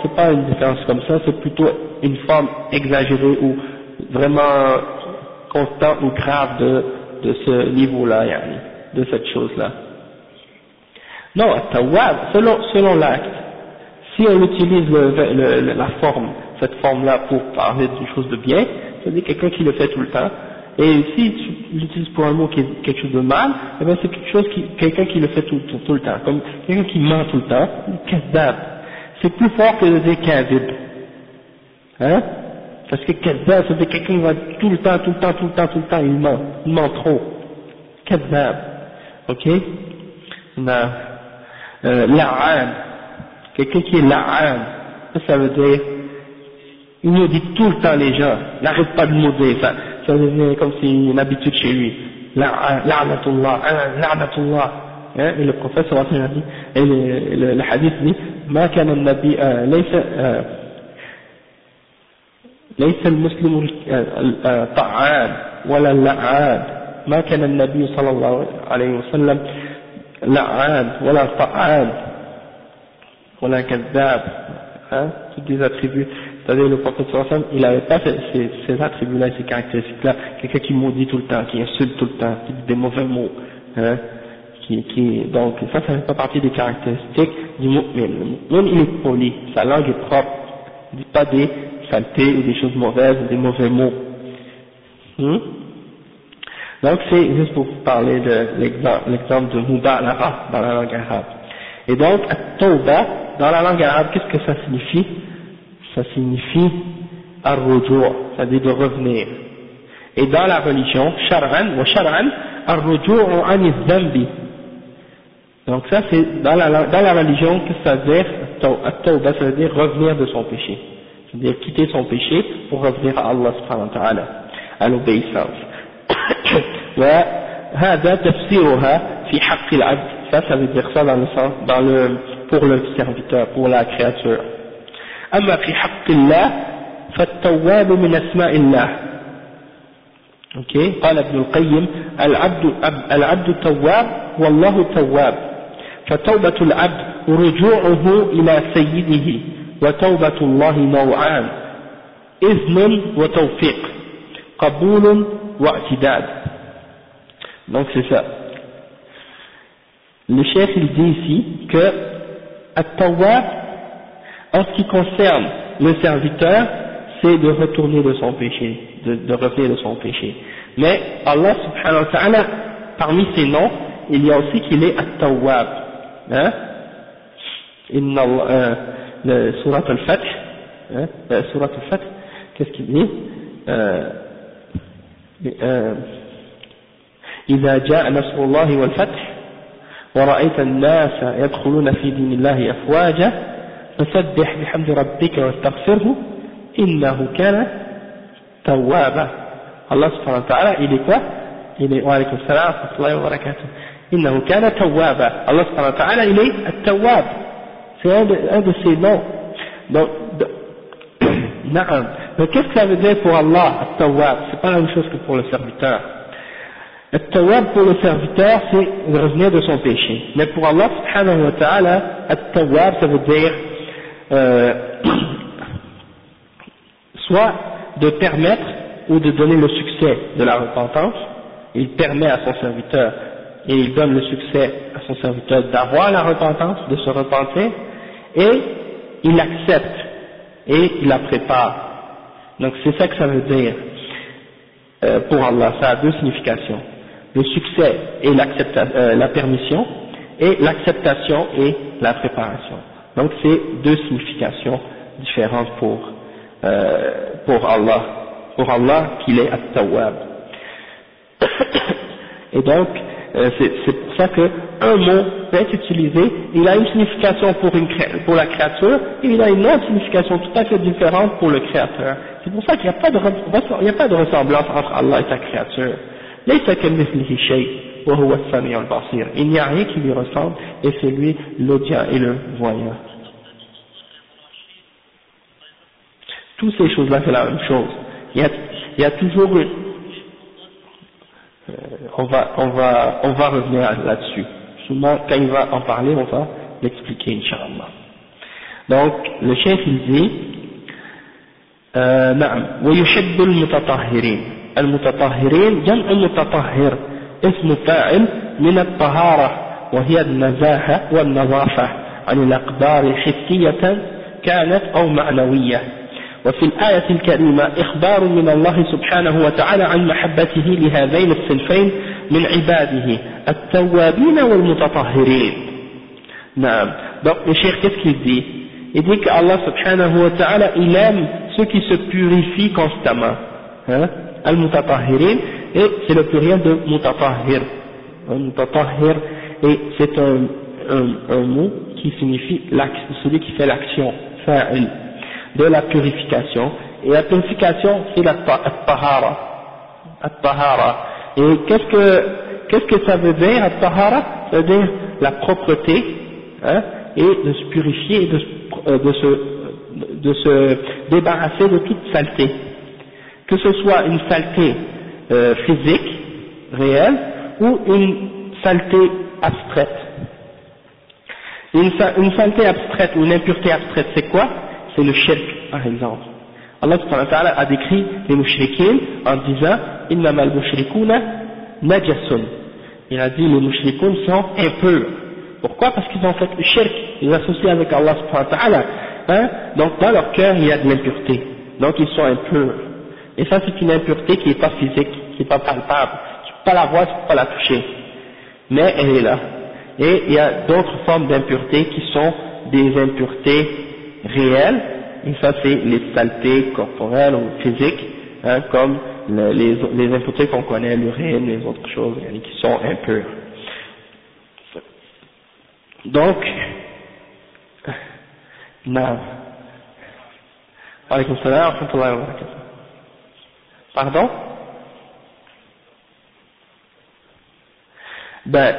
c'est pas une différence comme ça, c'est plutôt une forme exagérée ou vraiment constante ou grave de ce niveau-là, de cette chose-là. Non, at-tawwab, selon l'acte, si on utilise la forme, cette forme-là pour parler d'une chose de bien, c'est-à-dire quelqu'un qui le fait tout le temps, et si tu l'utilises pour un mot qui est quelque chose de mal, eh bien c'est quelqu'un qui le fait tout le temps, comme quelqu'un qui ment tout le temps, kazzab, c'est plus fort que de dire kadhib, hein, parce que kazzab, c'est quelqu'un qui va tout le temps, il ment trop, kazzab, ok, la'an, quelqu'un qui est la'an, ça veut dire, il maudit tout le temps les gens, il n'arrête pas de maudire, ça devient comme si une habitude chez lui, la'natullah, la'natullah, hein, et le prophète sallallahu alayhi wa sallam a dit, et le hadith dit, ma kana al-nabi, ليس المسلم طعان ولا اللعان ما كان النبي صلى الله عليه وسلم لعان ولا طعان ولا كذاب, hein, tous des attributs, c'est-à-dire le prophète sallallahu alayhi wa sallam, il n'avait pas ces attributs-là, ces caractéristiques-là, quelqu'un qui maudit tout le temps, qui insulte tout le temps, qui dit des mauvais mots, hein, donc ça fait pas partie des caractéristiques du mu'min. Le mu'min il est poli, sa langue est propre, il ne dit pas des saletés ou des choses mauvaises ou des mauvais mots. Donc c'est juste pour vous parler de l'exemple de mubalara dans la langue arabe. Et donc, at-tawba, dans la langue arabe, qu'est-ce que ça signifie? Ça signifie ar-ruju', c'est-à-dire de revenir. Et dans la religion, shar'an, ar-ruju'u ani dhanbi. Donc ça c'est, dans la religion, qu'est-ce que ça veut dire? At-tawba, ça veut dire revenir de son péché. C'est-à-dire quitter son péché pour revenir à Allah subhanahu wa ta'ala, à l'obéissance. وهذا تفسيرها في حق العبد, ça veut dire ça dans le sens, pour le serviteur, pour la créature. أما في حق الله فالتواب من أسماء الله. Okay. قال ابن القيم العبد تواب والله تواب, فتوبة العبد رجوعه إلى سيده, وتوبة الله نوعان, إذن وتوفيق, قبول واعتداد. Donc c'est ça. Le chef il dit ici que at-tawwab, En ce qui concerne le serviteur, c'est de retourner de son péché, de revenir de son péché. Mais Allah subhanahu wa ta'ala, parmi ses noms, il y a aussi qu'il est At-Tawwab. Hein? Surat al-Fath, Surat al-Fath, qu'est-ce qu'il dit? إذا جاء نصر الله والفتح ورأيت الناس يدخلون في دين الله أفواجا فسبح بحمد ربك واستغفره إنه كان توابا. Allah subhanahu wa ta'ala, il est quoi? Il est, wa alaykum salam wa rahmatullahi wa barakatuh. Innahu kana tawwaba. Allah subhanahu wa ta'ala, il est at-tawwab. C'est un de ses noms. Donc, mais qu'est-ce que ça veut dire pour Allah, at-tawwab? C'est pas la même chose que pour le serviteur. At-tawwab pour le serviteur, c'est de revenir de son péché. Mais pour Allah subhanahu wa ta'ala, at-tawwab, ça veut dire, soit de permettre ou de donner le succès de la repentance. Il permet à son serviteur et il donne le succès à son serviteur d'avoir la repentance, de se repentir, et il accepte et il la prépare. Donc c'est ça que ça veut dire pour Allah. Ça a deux significations: le succès et la permission, et l'acceptation et la préparation. Donc c'est deux significations différentes pour Allah. Pour Allah qu'il est At-Tawwab. Et donc, c'est pour ça qu'un mot peut être utilisé, il a une signification pour la créature, et il a une autre signification tout à fait différente pour le créateur. C'est pour ça qu'il n'y a pas de ressemblance entre Allah et sa créature. Il n'y a rien qui lui ressemble, et c'est lui l'audient et le voyant. Toutes ces choses-là, c'est la même chose. Il y a toujours une... on va revenir là-dessus. Souvent, quand il va en parler, on va l'expliquer, Inch'Allah. Donc, le chef, il dit, نعم ويحب المتطهرين. المتطهرين جمع متطهر اسم فاعل من الطهارة وهي النزاهة والنظافة عن الأقدار الحسية كانت أو معنوية. وفي الآية الكريمة إخبار من الله سبحانه وتعالى عن محبته لهذين الصنفين من عباده التوابين والمتطهرين. نعم. Donc le cheikh, qu'est-ce qu'il dit? Il dit que Allah subhanahu wa ta'ala, il aime ceux qui se purifient constamment. Hein? Al-mutatahhirin, et c'est le pluriel de mutatahhir. Mutatahhir, et c'est un mot qui signifie celui qui fait l'action, fa'il, de la purification. Et la purification, c'est la tahara. At-tahara. Et qu'est-ce que ça veut dire, at-tahara? Ça veut dire la propreté, hein, et de se purifier, et de se débarrasser de toute saleté. Que ce soit une saleté physique, réelle, ou une saleté abstraite. Une saleté abstraite ou une impureté abstraite, c'est quoi? C'est le shirk, par exemple. Allah subhanahu wa ta'ala a décrit les mushrikines en disant innama al-mushrikuna najasun. Il a dit les mushrikun sont impurs. Pourquoi? Parce qu'ils ont fait le shirk, ils associent avec Allah subhanahu wa ta'ala. Hein? Donc dans leur cœur il y a de l'impureté. Donc ils sont impurs. Et ça c'est une impureté qui n'est pas physique, qui n'est pas palpable. Tu ne peux pas la voir, tu ne peux pas la toucher. Mais elle est là. Et il y a d'autres formes d'impureté qui sont des impuretés réelles. Et ça c'est les saletés corporelles ou physiques, hein, comme les impuretés qu'on connaît, l'urine, les autres choses qui sont impures. Donc, non. Alaykoum salam wa rahmatullahi wa barakatuh. Pardon? Ben,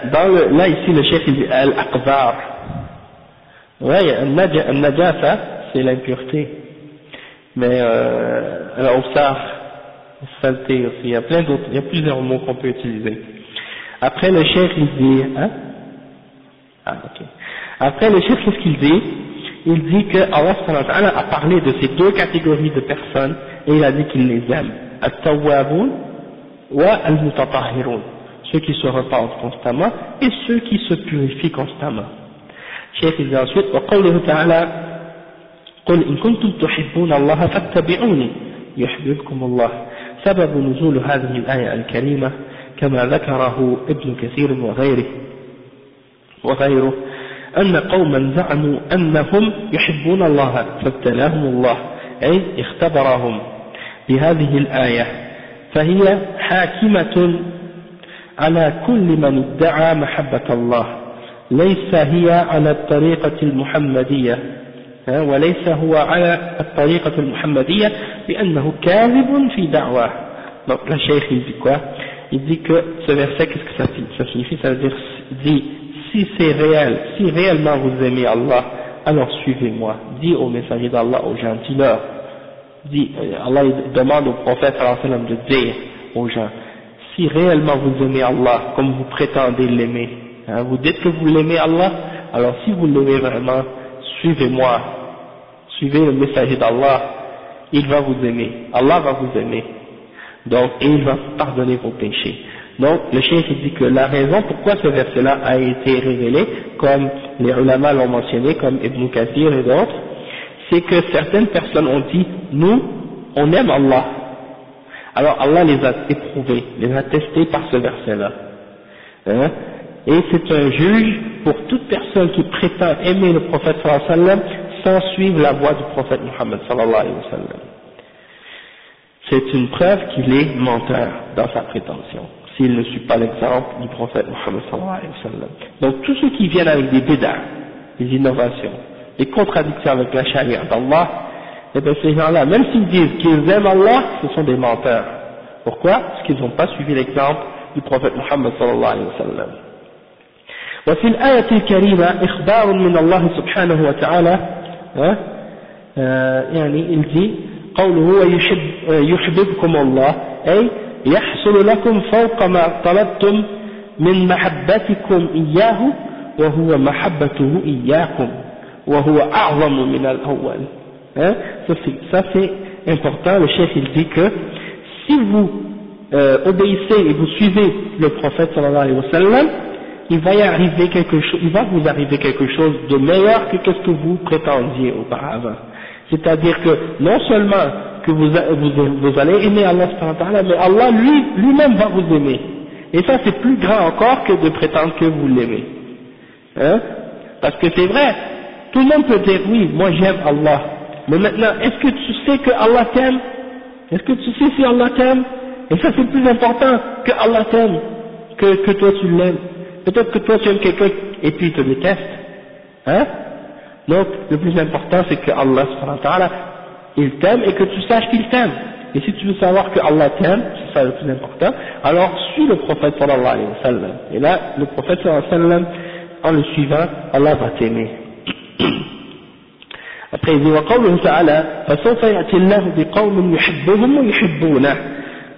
là ici le chef il dit al-aqdar. Ouais, al-najasa, c'est l'impureté. Mais al-awsaf, saleté aussi. Il y a plein d'autres, il y a plusieurs mots qu'on peut utiliser. Après le chef il dit, hein? Ah, ok. Après le chef qu'est-ce qu'il dit? Il dit que Allah subhanahu wa ta'ala a parlé de ces deux catégories de personnes et il a dit qu'il les aime. At-tawwabun wa al-mutatahhirun. Ceux qui se repentent constamment et ceux qui se purifient constamment. Cheikh il dit ensuite wa qawluhu ta'ala قل إن كنتم تحبون الله فاتبعوني يحببكم الله. سبب نزول هذه الآية الكريمة كما ذكره ابن كثير وغيره أن قوما زعموا أنهم يحبون الله فابتلاهم الله أي اختبرهم بهذه الآية، فهي حاكمة على كل من ادعى محبة الله، ليس هي على الطريقة المحمدية، وليس هو على الطريقة المحمدية لأنه كاذب في دعواه. Donc le cheikh il dit quoi? Il dit que ce verset, qu'est-ce que ça signifie? Ça veut dire, dit, si c'est réel, si réellement vous aimez Allah, alors suivez-moi. Dis au messager d'Allah, aux gens, dis-leur. Dis, Allah il demande au prophète sallallahu alayhi wa sallam de dire aux gens, si réellement vous aimez Allah, comme vous prétendez l'aimer, vous dites que vous l'aimez Allah, alors si vous l'aimez vraiment, suivez-moi, suivez le messager d'Allah, il va vous aimer, Allah va vous aimer, donc, et il va pardonner vos péchés. Donc, le cheikh dit que la raison pourquoi ce verset-là a été révélé, comme les ulama l'ont mentionné, comme Ibn Kathir et d'autres, c'est que certaines personnes ont dit, nous, on aime Allah. Alors Allah les a éprouvés, les a testés par ce verset-là. Et c'est un juge pour toute personne qui prétend aimer le prophète sallallahu alayhi wa sallam sans suivre la voie du prophète Muhammad sallallahu alayhi wa sallam. C'est une preuve qu'il est menteur dans sa prétention, s'il ne suit pas l'exemple du prophète Muhammad sallallahu alayhi wa sallam. Donc tous ceux qui viennent avec des bid'ah, des innovations, des contradictions avec la charia d'Allah, et bien ces gens-là, même s'ils disent qu'ils aiment Allah, ce sont des menteurs. Pourquoi? Parce qu'ils n'ont pas suivi l'exemple du prophète Muhammad sallallahu alayhi wa sallam. وفي الآية الكريمة إخبار من الله سبحانه وتعالى يعني il dit قوله يحببكم الله أي يحصل لكم فوق ما طلبتم من محبتكم إياه وهو محبته إياكم وهو أعظم من الأول. Ça c'est important. Le chef il dit que si vous obéissez et vous suivez le prophète sallallahu alayhi wa sallam, il va vous arriver quelque chose de meilleur que ce que vous prétendiez auparavant. C'est-à-dire que non seulement que vous allez aimer Allah subhanahu wa ta'ala, mais Allah lui-même va vous aimer. Et ça c'est plus grand encore que de prétendre que vous l'aimez. Parce que c'est vrai, tout le monde peut dire oui, moi j'aime Allah. Mais maintenant, est-ce que tu sais que Allah t'aime? Est-ce que tu sais si Allah t'aime? Et ça c'est plus important que Allah t'aime, que toi tu l'aimes. Peut-être que toi tu aimes quelqu'un et puis il te déteste. Donc le plus important c'est que Allah subhanahu wa ta'ala il t'aime et que tu saches qu'il t'aime. Et si tu veux savoir que Allah t'aime, c'est ça le plus important, alors suis le prophète sallallahu alayhi wa sallam. Et là, le prophète sallallahu alayhi wa sallam, en le suivant, Allah va t'aimer. Après il dit وقوله تعالى فسوف يأتي الله بقوم يحبهم ويحبونه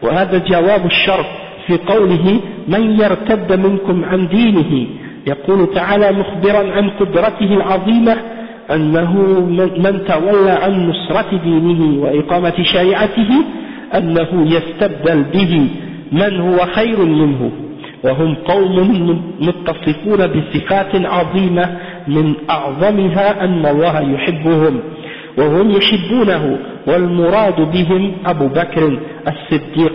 وهذا جواب الشرط في قوله من يرتد منكم عن دينه يقول تعالى مخبرا عن قدرته العظيمة أنه من تولى عن نصرة دينه وإقامة شريعته أنه يستبدل به من هو خير منه وهم قوم متصفون بصفات عظيمة من أعظمها أن الله يحبهم وهم يحبونه والمراد بهم أبو بكر الصديق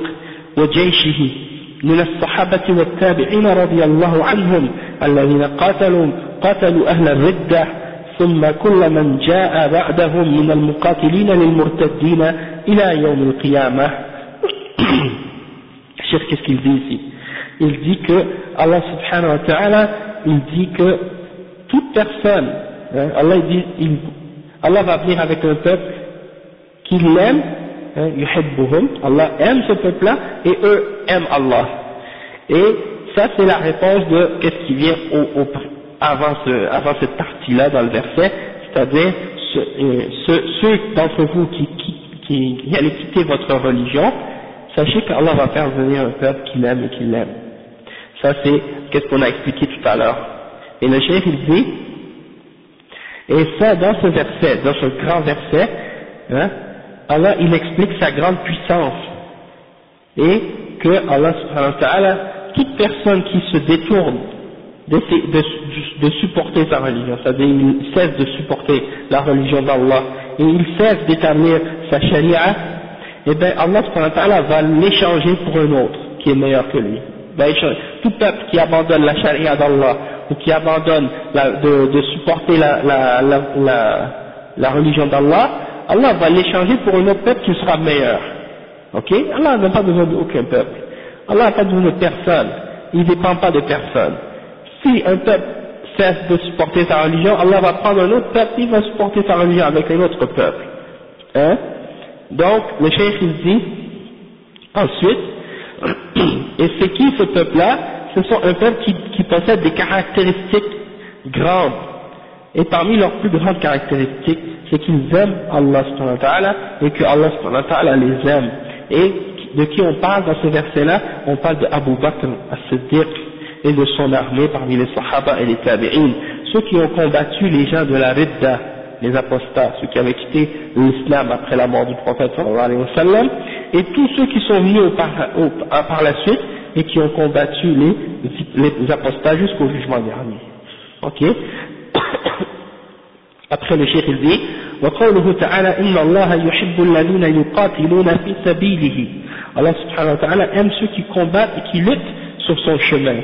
وجيشه من الصحابة والتابعين رضي الله عنهم الذين قاتلوا أهل الردة ثم كل من جاء بعدهم من المقاتلين للمرتدين إلى يوم القيامة. Cheikh, qu'est-ce qu'il dit ici? Il dit que Allah subhanahu wa ta'ala, il dit que toute personne, Allah va venir avec un peuple qu'il aime, yuhibbuhum, Allah aime ce peuple-là et eux aiment Allah. Et ça c'est la réponse de qu'est-ce qui vient avant cette partie-là dans le verset, c'est-à-dire ceux d'entre vous qui allez quitter votre religion, sachez qu'Allah va faire venir un peuple qu'il aime et qu'il aime. Ça c'est qu'est-ce qu'on a expliqué tout à l'heure. Et le cheikh il dit, et ça dans ce verset, dans ce grand verset, Allah il explique sa grande puissance et que Allah subhanahu wa ta'ala, toute personne qui se détourne de supporter sa religion, c'est-à-dire il cesse de supporter la religion d'Allah et il cesse d'établir sa charia, eh bien Allah subhanahu wa ta'ala va l'échanger pour un autre qui est meilleur que lui. Tout peuple qui abandonne la charia d'Allah ou qui abandonne de supporter la religion d'Allah, Allah va l'échanger pour un autre peuple qui sera meilleur. Ok? Allah n'a pas besoin d'aucun peuple. Allah n'a pas besoin de personne. Il ne dépend pas de personne. Si un peuple cesse de supporter sa religion, Allah va prendre un autre peuple, il va supporter sa religion avec un autre peuple. Hein? Donc, le cheikh il dit, ensuite, et c'est qui ce peuple-là? Ce sont un peuple qui possède des caractéristiques grandes. Et parmi leurs plus grandes caractéristiques, c'est qu'ils aiment Allah subhanahu wa ta'ala et que Allah subhanahu wa ta'ala les aime. Et de qui on parle dans ce verset-là? On parle de Abu Bakr as-Siddiq et de son armée parmi les Sahaba et les Tabi'in, ceux qui ont combattu les gens de la Ridda, les apostats, ceux qui avaient quitté l'islam après la mort du prophète sallallahu alayhi wa sallam, et tous ceux qui sont venus par la suite et qui ont combattu les apostats jusqu'au jugement dernier. Ok? Après le cheikh il dit وقوله تعالى إن الله يحب الذين يقاتلون في سبيله. Allah subhanahu wa ta'ala aime ceux qui combattent et qui luttent sur son chemin.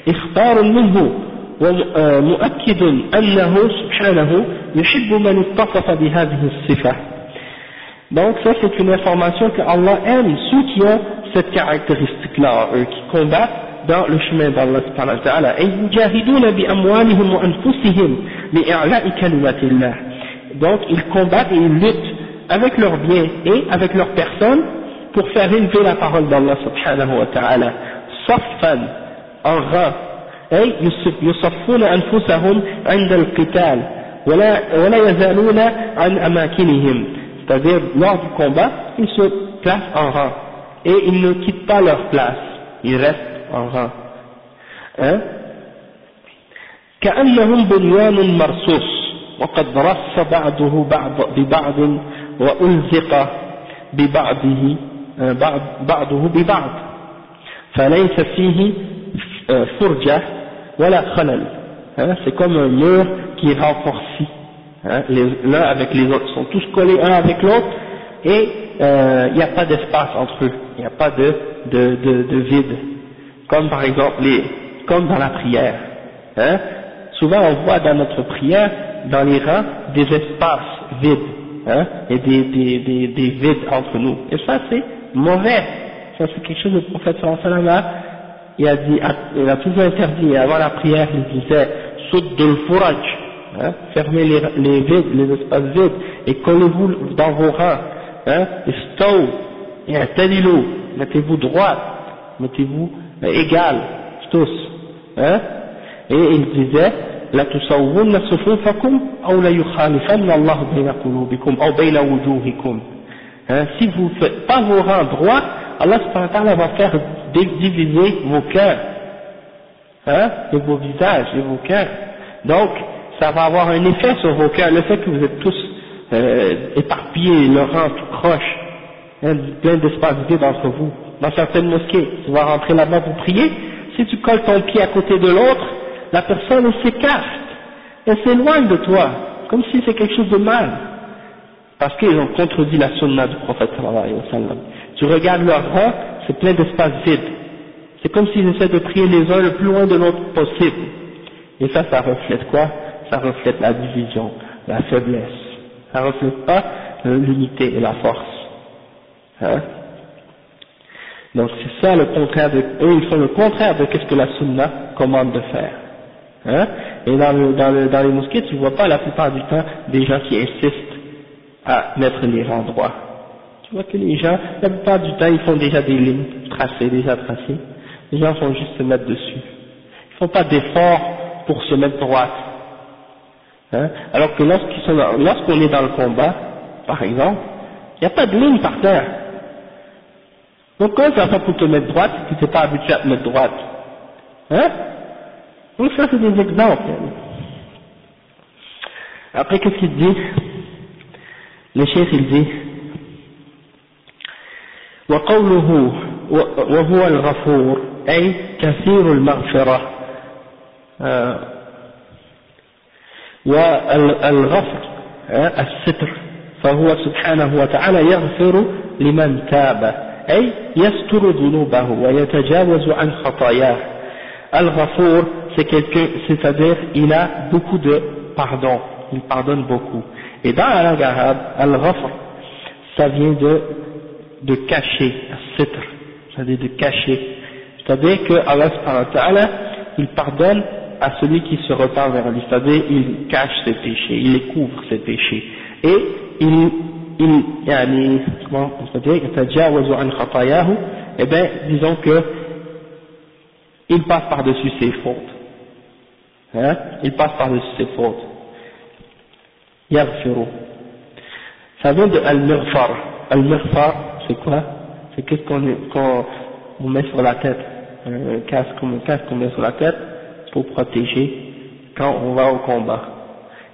إخبار منه ومؤكد أنه سبحانه يحب من اتصف بهذه الصفة. Donc ça c'est une information que Allah aime ceux qui ont cette caractéristique-là en eux, qui combattent dans le chemin d'Allah subhanahu wa ta'ala. Et يجاهدون بأموالهم وأنفسهم لإعلاء كلمة الله. Donc ils combattent et ils luttent avec leurs biens et avec leurs personnes pour faire élever la parole d'Allah subhanahu wa ta'ala. صفا en rang. أي يصفون أنفسهم عند القتال ولا يزالون عن أماكنهم. C'est-à-dire lors du combat ils se placent en rang et ils ne quittent pas leur place, ils restent en rang. Hein? كأنهم بنيان مرصوص وقد رص بعضه ببعض وألزق ببعضه بعضه ببعض فليس فيه فرجة ولا خلل. Hein? C'est comme un mur qui est renforcé. Hein? L'un avec les autres, ils sont tous collés un avec l'autre et il n'y a pas d'espace entre eux, il n'y a pas de vide, comme par exemple comme dans la prière. Hein? Souvent on voit dans notre prière, dans les rangs, des espaces vides, hein? Et des vides entre nous, et ça c'est mauvais, ça c'est quelque chose que le prophète sallallahu alayhi wa sallam il a toujours interdit. Avant la prière il disait Suddul Furaj, hein? Fermez les vides, les espaces vides et collez-vous dans vos rangs, hein? Istaw et atadilou, mettez-vous droit, mettez-vous égal tous, hein? Et il disait la tusawwunna sufufakum aw la yukhalifan Allah bayna qulubikum aw bayna wujuhikum. Si vous ne faites pas vos rangs droits, Allah subhanahu wa ta'ala va faire diviser vos cœurs, hein, et vos visages et vos cœurs. Donc ça va avoir un effet sur vos cœurs, le fait que vous êtes tous éparpillés, le rang tout croche, hein, plein d'espace vide entre vous. Dans certaines mosquées, tu vas rentrer là-bas pour prier, si tu colles ton pied à côté de l'autre, la personne s'écarte, elle s'éloigne de toi, comme si c'est quelque chose de mal, parce qu'ils ont contredit la sunna du prophète sallallahu alayhi wa sallam. Tu regardes leur rang, c'est plein d'espaces vides, c'est comme s'ils essaient de prier les uns le plus loin de l'autre possible, et ça reflète quoi? Ça reflète la division, la faiblesse, ça reflète pas l'unité et la force, hein? Donc c'est ça le contraire eux ils font le contraire de ce que la sunna commande de faire, hein? Et dans les mosquées tu vois pas la plupart du temps des gens qui insistent à mettre les rangs droits. Tu vois que les gens, la plupart du temps ils font déjà des lignes déjà tracées, les gens font juste se mettre dessus, ils font pas d'effort pour se mettre droite, hein? Alors que lorsqu'on est dans le combat par exemple, il n'y a pas de ligne par terre. Donc comment ça fait pour te mettre droite si tu n'es pas habitué à te mettre droite, hein? Donc ça c'est des exemples. Après qu'est-ce qu'il dit? Le chef il dit وقوله وهو الغفور أي كثير المغفرة والغفر الستر فهو سبحانه وتعالى يغفر لمن تاب أي يستر ذنوبه ويتجاوز عن خطاياه. Al-Ghafour, c'est quelqu'un, c'est-à-dire il a beaucoup de pardon, il pardonne beaucoup. Et dans la langue arabe, Al-Ghafr, ça vient de cacher, Sitr, c'est-à-dire de cacher. C'est-à-dire que Allah subhanahu wa ta'ala, il pardonne à celui qui se repent vers lui, c'est-à-dire il cache ses péchés, il les couvre ses péchés. Et comment on peut dire, eh bien, disons que il passe par-dessus ses fautes. Hein? Il passe par-dessus ses fautes. Yaghfiru. Ça vient de Al-Mirfar. Al-Mirfar, c'est quoi? C'est qu'est-ce qu'on met sur la tête. Un casque qu'on met sur la tête pour protéger quand on va au combat.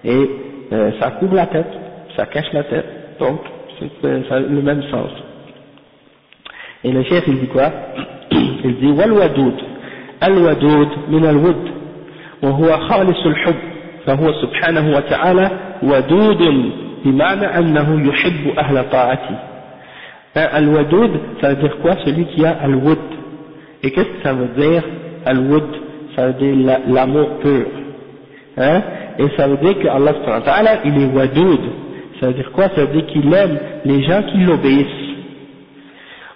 Et ça couvre la tête, ça cache la tête. Donc, ça a le même sens. Et le chef, il dit quoi? Il dit Wal-Wadoud. الودود من الود وهو خالص الحب فهو سبحانه وتعالى ودود بمعنى أنه يحب أهل طاعته. الودود ça veut dire quoi? Celui qui a al-wud. Et qu'est-ce que ça veut dire al-wud? Ça veut dire l'amour pur. Hein? Et ça veut dire que Allah subhanahu wa ta'ala il est wadoud. Ça veut dire quoi? Ça veut dire qu'il aime les gens qui l'obéissent.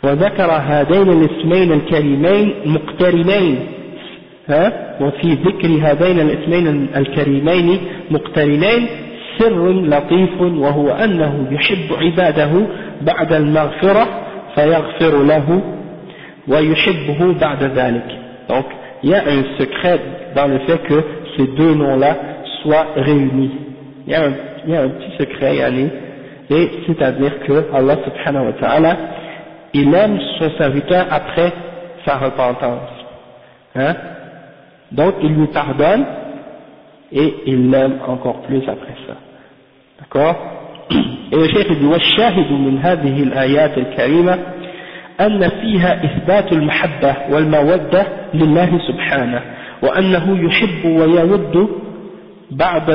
وذكر هذين الاسمين الكريمين مقترنين وفي ذكر هذين الاسمين الكريمين مقترنين سر لطيف وهو أنه يحب عباده بعد المغفرة فيغفر له ويحبه بعد ذلك. Donc il y a un secret dans le fait que ces deux noms-là soient réunis. Il y a un petit secret, et c'est-à-dire que Allah subhanahu wa ta'ala il aime son serviteur après sa repentance. Hein? Donc il lui pardonne et il l'aime encore plus après ça. D'accord? Et le cheikh dit والشاهد من هذه الآيات الكريمة أن فيها إثبات المحبة والمودة لله سبحانه وأنه يحب ويود بعض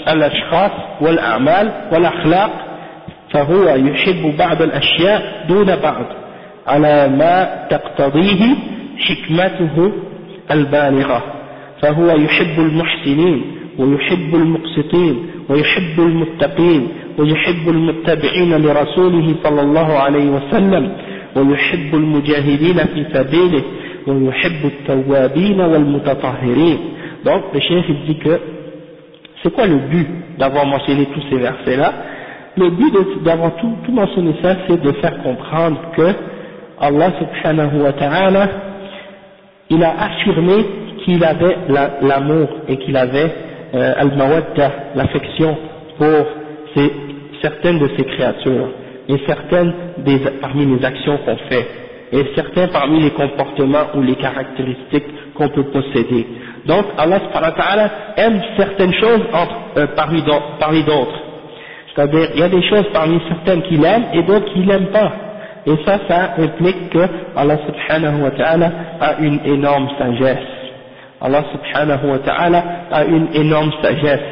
الأشخاص والأعمال والأخلاق فهو يحب بعض الأشياء دون بعض على ما تقتضيه حكمته البالغة فهو يحب المحسنين ويحب المقسطين ويحب المتقين ويحب المتبعين لرسوله صلى الله عليه وسلم ويحب المجاهدين في سبيله ويحب التوابين والمتطهرين. Donc le chef il dit que c'est quoi le but d'avoir mentionné tous ces versets là? Le but d'avoir tout mentionné ça, c'est de faire comprendre que Allah subhanahu wa ta'ala, il a affirmé qu'il avait l'amour et qu'il avait al-mawadda, l'affection pour certaines de ses créatures et certaines parmi les actions qu'on fait et certains parmi les comportements ou les caractéristiques qu'on peut posséder. Donc Allah subhanahu wa ta'ala aime certaines choses parmi d'autres. C'est-à-dire, il y a des choses parmi certaines qu'il aime et d'autres qu'il n'aime pas. Et ça implique que Allah subhanahu wa ta'ala a une énorme sagesse. Allah subhanahu wa ta'ala a une énorme sagesse.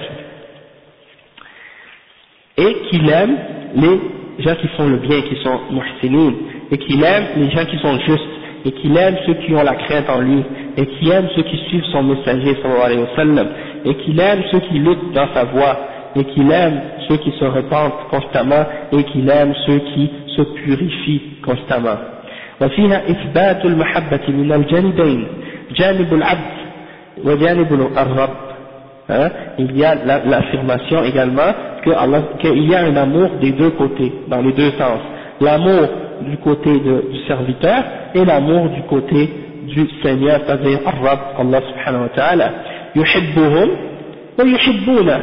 Et qu'il aime les gens qui font le bien, qui sont muhsinin. Et qu'il aime les gens qui sont justes. Et qu'il aime ceux qui ont la crainte en lui. Et qu'il aime ceux qui suivent son messager sallallahu alayhi wa sallam. Et qu'il aime ceux qui luttent dans sa voie. Et qu'il aime ceux qui se repentent constamment et qu'il aime ceux qui se purifient constamment. وفيها إثبات المحبة من الجانبين جانب العبد وجانب الرب. Il y a l'affirmation également qu'il y a un amour des deux côtés, dans les deux sens. L'amour du côté du serviteur et l'amour du côté du Seigneur, c'est-à-dire Ar-Rabb, Allah subhanahu wa ta'ala. يحبهم ويحبونه.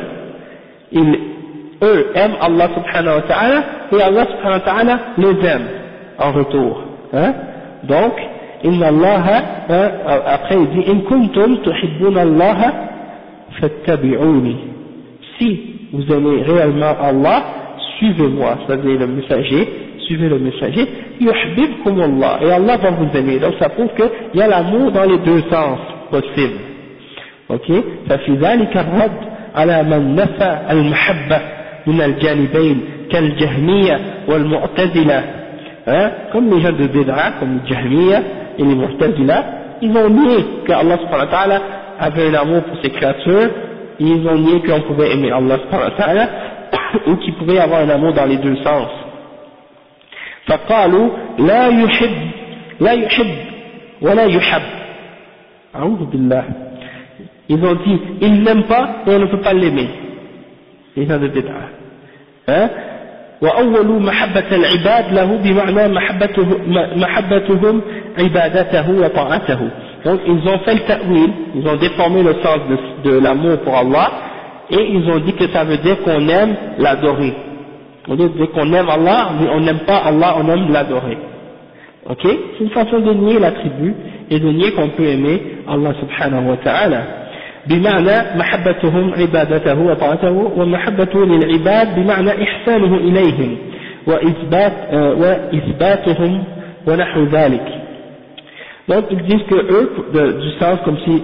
Eux aiment Allah subhanahu wa ta'ala et Allah subhanahu wa ta'ala les aime en retour. Donc, inna Allah, après il dit in kuntum tuhibbuna Allah fattabi'uni. Si vous aimez réellement Allah, suivez-moi, c'est-à-dire le messager, suivez le messager, yuhbibkum Allah, et Allah va vous aimer. Donc ça prouve qu'il y a l'amour dans les deux sens possibles. Ok? ففي ذلك الرد على من نفى المحبة من الجانبين كالجهمية والمعتزلة, hein, comme les gens de Bid'a, comme les Jahmiya et les Mu'tazila, ils ont nié qu'Allah subhanahu wa ta'ala avait un amour pour ses créatures, ils ont nié qu'on pouvait aimer Allah subhanahu wa ta'ala, ou qu'il pouvait avoir un amour dans les deux sens. فقالوا لا يحب ولا يحب. أعوذ بالله. Ils ont dit, il n'aime pas et on ne peut pas l'aimer. Les gens de Bid'a. Hein? وأول محبة العباد له بمعنى محبتهم عبادته وطاعته. Donc ils ont fait le ta'wil, ils ont déformé le sens de l'amour pour Allah et ils ont dit que ça veut dire qu'on aime l'adorer. On dit qu'on aime Allah, mais on n'aime pas Allah, on aime l'adorer. Ok? C'est une façon de nier l'attribut et de nier qu'on peut aimer Allah subhanahu wa ta'ala. بمعنى محبتهم عبادته وطاعته ومحبته للعباد بمعنى إحسانه إليهم وإثباتهم ونحو ذلك. Donc ils disent que eux, du sens comme si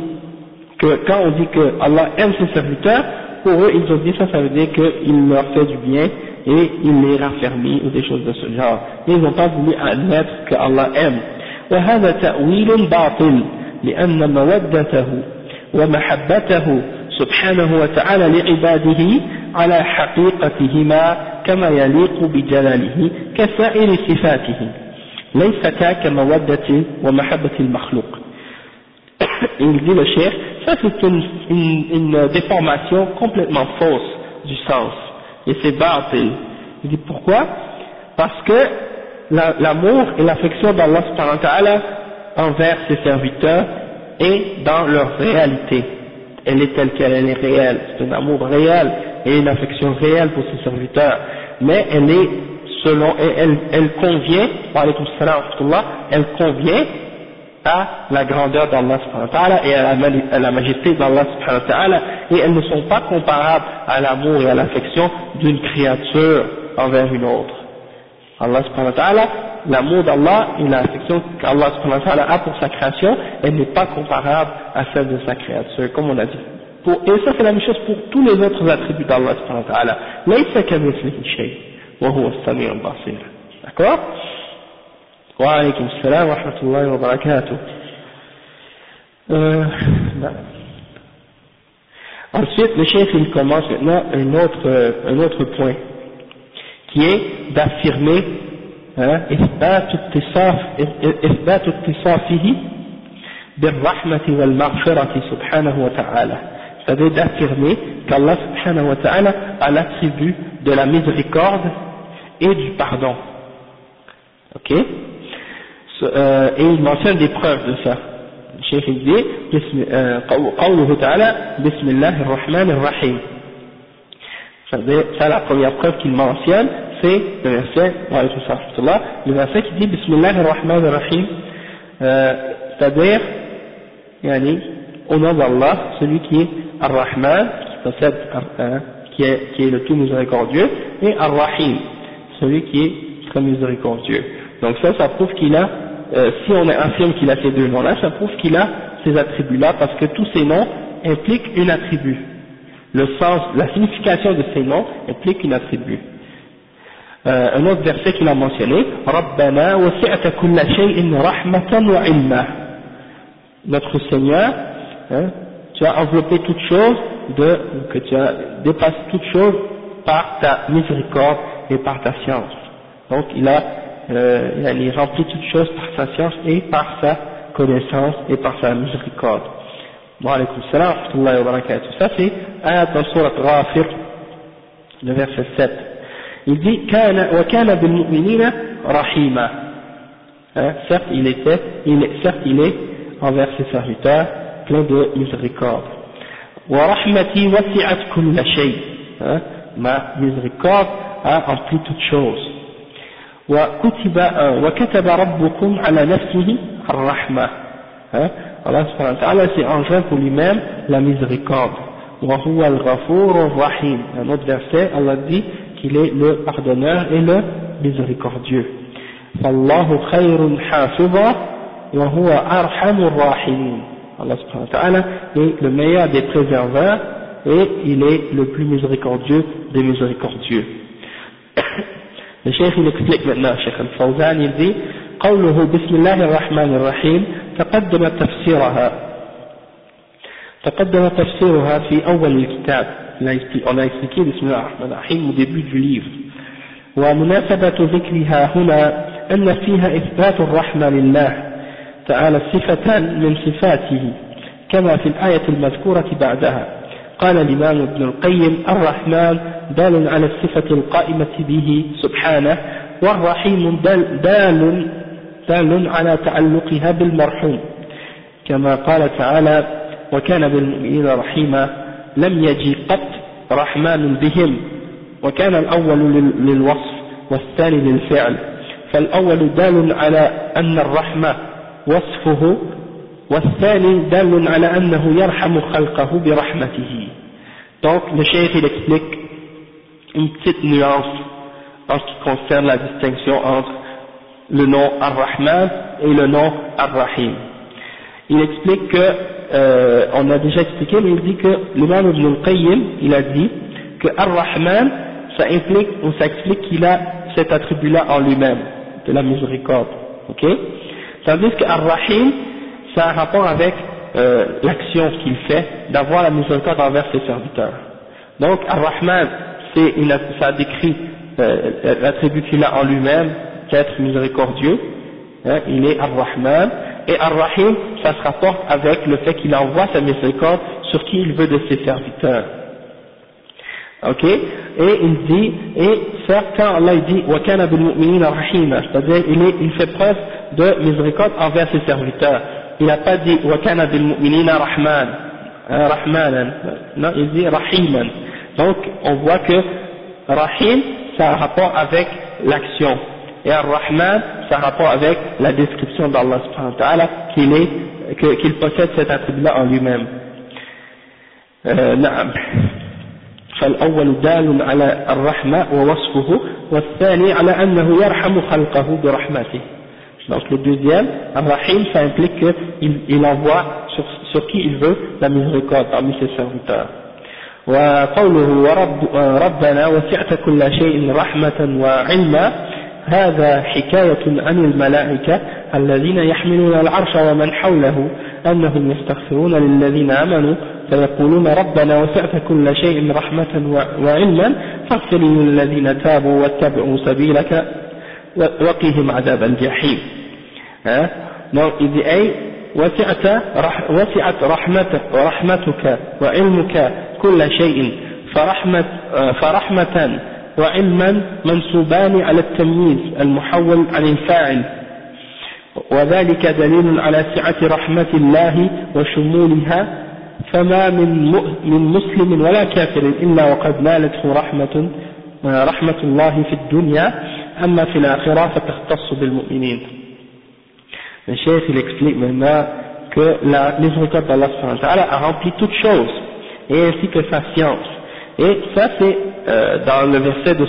que quand on dit que Allah aime ses serviteurs, pour eux ils ont dit ça veut dire qu'il leur fait du bien et il les raffermit ou des choses de ce genre. Et ils n'ont pas voulu admettre que Allah aime. وهذا تأويل باطل لأن مودته ومحبته سبحانه وتعالى لعباده على حقيقتهما كما يليق بجلاله كسائر صفاته ليستا كمودة ومحبة المخلوق. Il dit le cheikh, ça c'est une déformation complètement fausse du sens et c'est batil. Il dit pourquoi? Parce que l'amour et l'affection d'Allah subhanahu wa ta'ala envers ses serviteurs et dans leur réalité, elle est telle qu'elle est réelle, c'est un amour réel et une affection réelle pour ses serviteurs, mais elle est selon, elle convient, elle convient à la grandeur d'Allah subhanahu wa ta'ala et à la majesté d'Allah subhanahu wa ta'ala, et elles ne sont pas comparables à l'amour et à l'affection d'une créature envers une autre. Allah subhanahu wa ta'ala, l'amour d'Allah et l'affection qu'Allah subhanahu wa ta'ala a pour sa création, elle n'est pas comparable à celle de sa créature, comme on a dit. Et ça c'est la même chose pour tous les autres attributs d'Allah subhanahu wa ta'ala. Laysa kamithlihi shay, wa huwa as-sami'ul basir. D'accord? Wa alaykum assalam wa rahmatullahi wa barakatuh. Ensuite, le chef il commence maintenant un autre point, qui est d'affirmer إثبات اتصافه بالرحمة والمغفرة سبحانه وتعالى. C'est-à-dire d'affirmer qu'Allah subhanahu wa ta'ala a l'attribut de la miséricorde et du pardon. Ok? Et il mentionne des preuves de ça. Le cheikh il dit قوله تعالى بسم الله الرحمن الرحيم. Ça la première preuve qu'il mentionne, c'est le verset qui dit Bismillah ar-Rahman ar-Rahim, c'est-à-dire au nom d'Allah, celui qui est Ar-Rahman, qui possède, qui est le tout miséricordieux, et Ar-Rahim, celui qui est très miséricordieux. Donc ça prouve qu'il a, si on affirme qu'il a ces deux noms-là, ça prouve qu'il a ces attributs-là, parce que tous ces noms impliquent une attribut. Le sens, la signification de ces noms implique une attribut. Un autre verset qu'il a mentionné, Rabbana wasi'ta kulla shay'in rahmatan wa ilma. Notre Seigneur, tu as enveloppé toute chose que tu as dépassé toute chose par ta miséricorde et par ta science. Donc il a rempli toute chose par sa science et par sa connaissance et par sa miséricorde. Wa alaykum salam wa rahmatullahi wa barakatuh. Ça c'est ayat dans Surat Ghafir, le verset 7. Il dit وَكَانَ بِالْمُؤْمِنِينَ رَحِيمًا. Certes il est envers ses serviteurs plein de miséricorde. وَرَحْمَتِي وَسِعَتْ كُلَّ شَيْءٍ. Ma miséricorde a empli toute chose. وَكَتَبَ رَبُّكُمْ عَلَى نَفْسِهِ الرَّحْمَةَ. Allah subhanahu wa ta'ala s'est enjoint pour lui-même la miséricorde. وَهُوَ الْغَفُورُ الرَّحِيمُ. Un autre verset, Allah dit qu'il est le pardonneur et le miséricordieux. فَاللَّهُ خَيْرٌ حَافِظًا وَهُوَ أَرْحَمُ الرَّاحِمِينَ. Allah subhanahu wa ta'ala est le meilleur des préserveurs et il est le plus miséricordieux des miséricordieux. Le cheikh il explique maintenant, Cheikh Al-Fawzan, il dit قوله بسم الله الرحمن الرحيم تقدم تفسيرها في أول الكتاب. On a expliqué بسم الله الرحمن الرحيم au début du livre. ومناسبة ذكرها هنا أن فيها إثبات الرحمة لله تعالى صفة من صفاته كما في الآية المذكورة بعدها. قال الإمام ابن القيم الرحمن دال على الصفة القائمة به سبحانه، والرحيم دال على تعلقها بالمرحوم، كما قال تعالى وكان بالمؤمنين رحيما لم يجي قط رحمن بهم، وكان الأول للوصف والثاني للفعل، فالأول دال على أن الرحمة وصفه، والثاني دال على أنه يرحم خلقه برحمته. Donc le cheikh il explique une petite nuance en ce qui concerne la distinction entre le nom Ar-Rahman et le nom Ar-Rahim. Il explique que, on a déjà expliqué, mais il dit que l'imam Ibn al-Qayyim, il a dit que Ar-Rahman, ça explique qu'il a cet attribut-là en lui-même, de la miséricorde, ok? Tandis que Ar-Rahim, ça a un rapport avec l'action qu'il fait, d'avoir la miséricorde envers ses serviteurs. Donc Ar-Rahman, ça décrit l'attribut qu'il a en lui-même, qu'être miséricordieux, hein, il est Ar-Rahman, et Ar-Rahim, ça se rapporte avec le fait qu'il envoie sa miséricorde sur qui il veut de ses serviteurs. Ok, et il dit, et ça, quand Allah dit wa kana bil mu'minina rahima, c'est-à-dire il fait preuve de miséricorde envers ses serviteurs. Il n'a pas dit wa kana bil mu'minina rahmanan, non, il dit rahiman. Donc on voit que rahim, ça a un rapport avec l'action, et Ar-Rahman, ça a un rapport avec la description d'Allah subhanahu wa ta'ala qu'il possède cet attribut-là en lui-même. نعم. فالأول دال على الرحمة ووصفه، والثاني على أنه يرحم خلقه برحمته. Donc le deuxième, Ar-Rahim, ça implique qu'il envoie sur qui il veut la miséricorde parmi ses serviteurs. وقوله ربنا وسعت كل شيء رحمة وعلما، هذا حكاية عن الملائكة الذين يحملون العرش ومن حوله أنهم يستغفرون للذين آمنوا فيقولون ربنا وسعت كل شيء رحمة وعلما فاغفر للذين تابوا واتبعوا سبيلك وقهم عذاب الجحيم. Donc il dit أي وسعت رحمتك وعلمك كل شيء فرحمة وعلما منسوبان على التمييز المحول عن الفاعل، وذلك دليل على سعة رحمة الله وشمولها، فما من مسلم ولا كافر إلا وقد نالته رحمة الله في الدنيا، أما في الآخرة فتختص بالمؤمنين. Le chef il explique maintenant que la miséricorde d'Allah subhanahu wa ta'ala a rempli toutes choses, et ainsi que sa science. Et ça c'est dans le verset de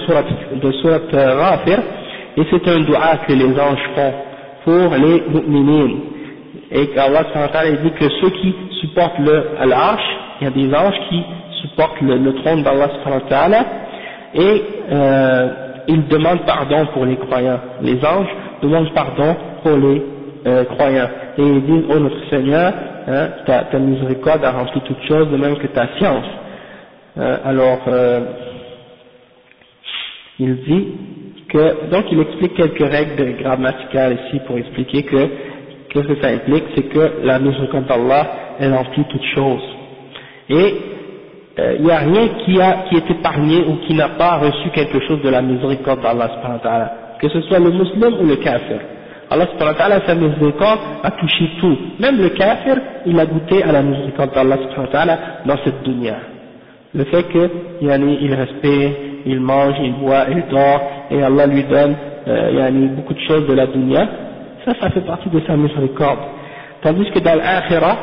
Surat Ghafir, et c'est un dua que les anges font pour les mu'minines. Et qu'Allah subhanahu wa ta'ala dit que ceux qui supportent l'Arsh, il y a des anges qui supportent le trône d'Allah subhanahu wa ta'ala, et ils demandent pardon pour les croyants. Les anges demandent pardon pour les croyants. Et ils disent, oh notre Seigneur, hein, ta miséricorde a rempli toutes choses, de même que ta science. Alors, il dit que, donc il explique quelques règles grammaticales ici pour expliquer que, qu'est-ce que ça implique, c'est que la miséricorde d'Allah, elle remplit toutes choses. Et il n'y a rien qui est épargné ou qui n'a pas reçu quelque chose de la miséricorde d'Allah subhanahu wa ta'ala, que ce soit le musulman ou le kafir. Allah subhanahu wa ta'ala, sa miséricorde a touché tout. Même le kafir, il a goûté à la miséricorde d'Allah subhanahu wa ta'ala dans cette dunya. Le fait que, il respire, il mange, il boit, il dort, et Allah lui donne, beaucoup de choses de la dunya, ça fait partie de sa miséricorde. Tandis que dans l'akhirah,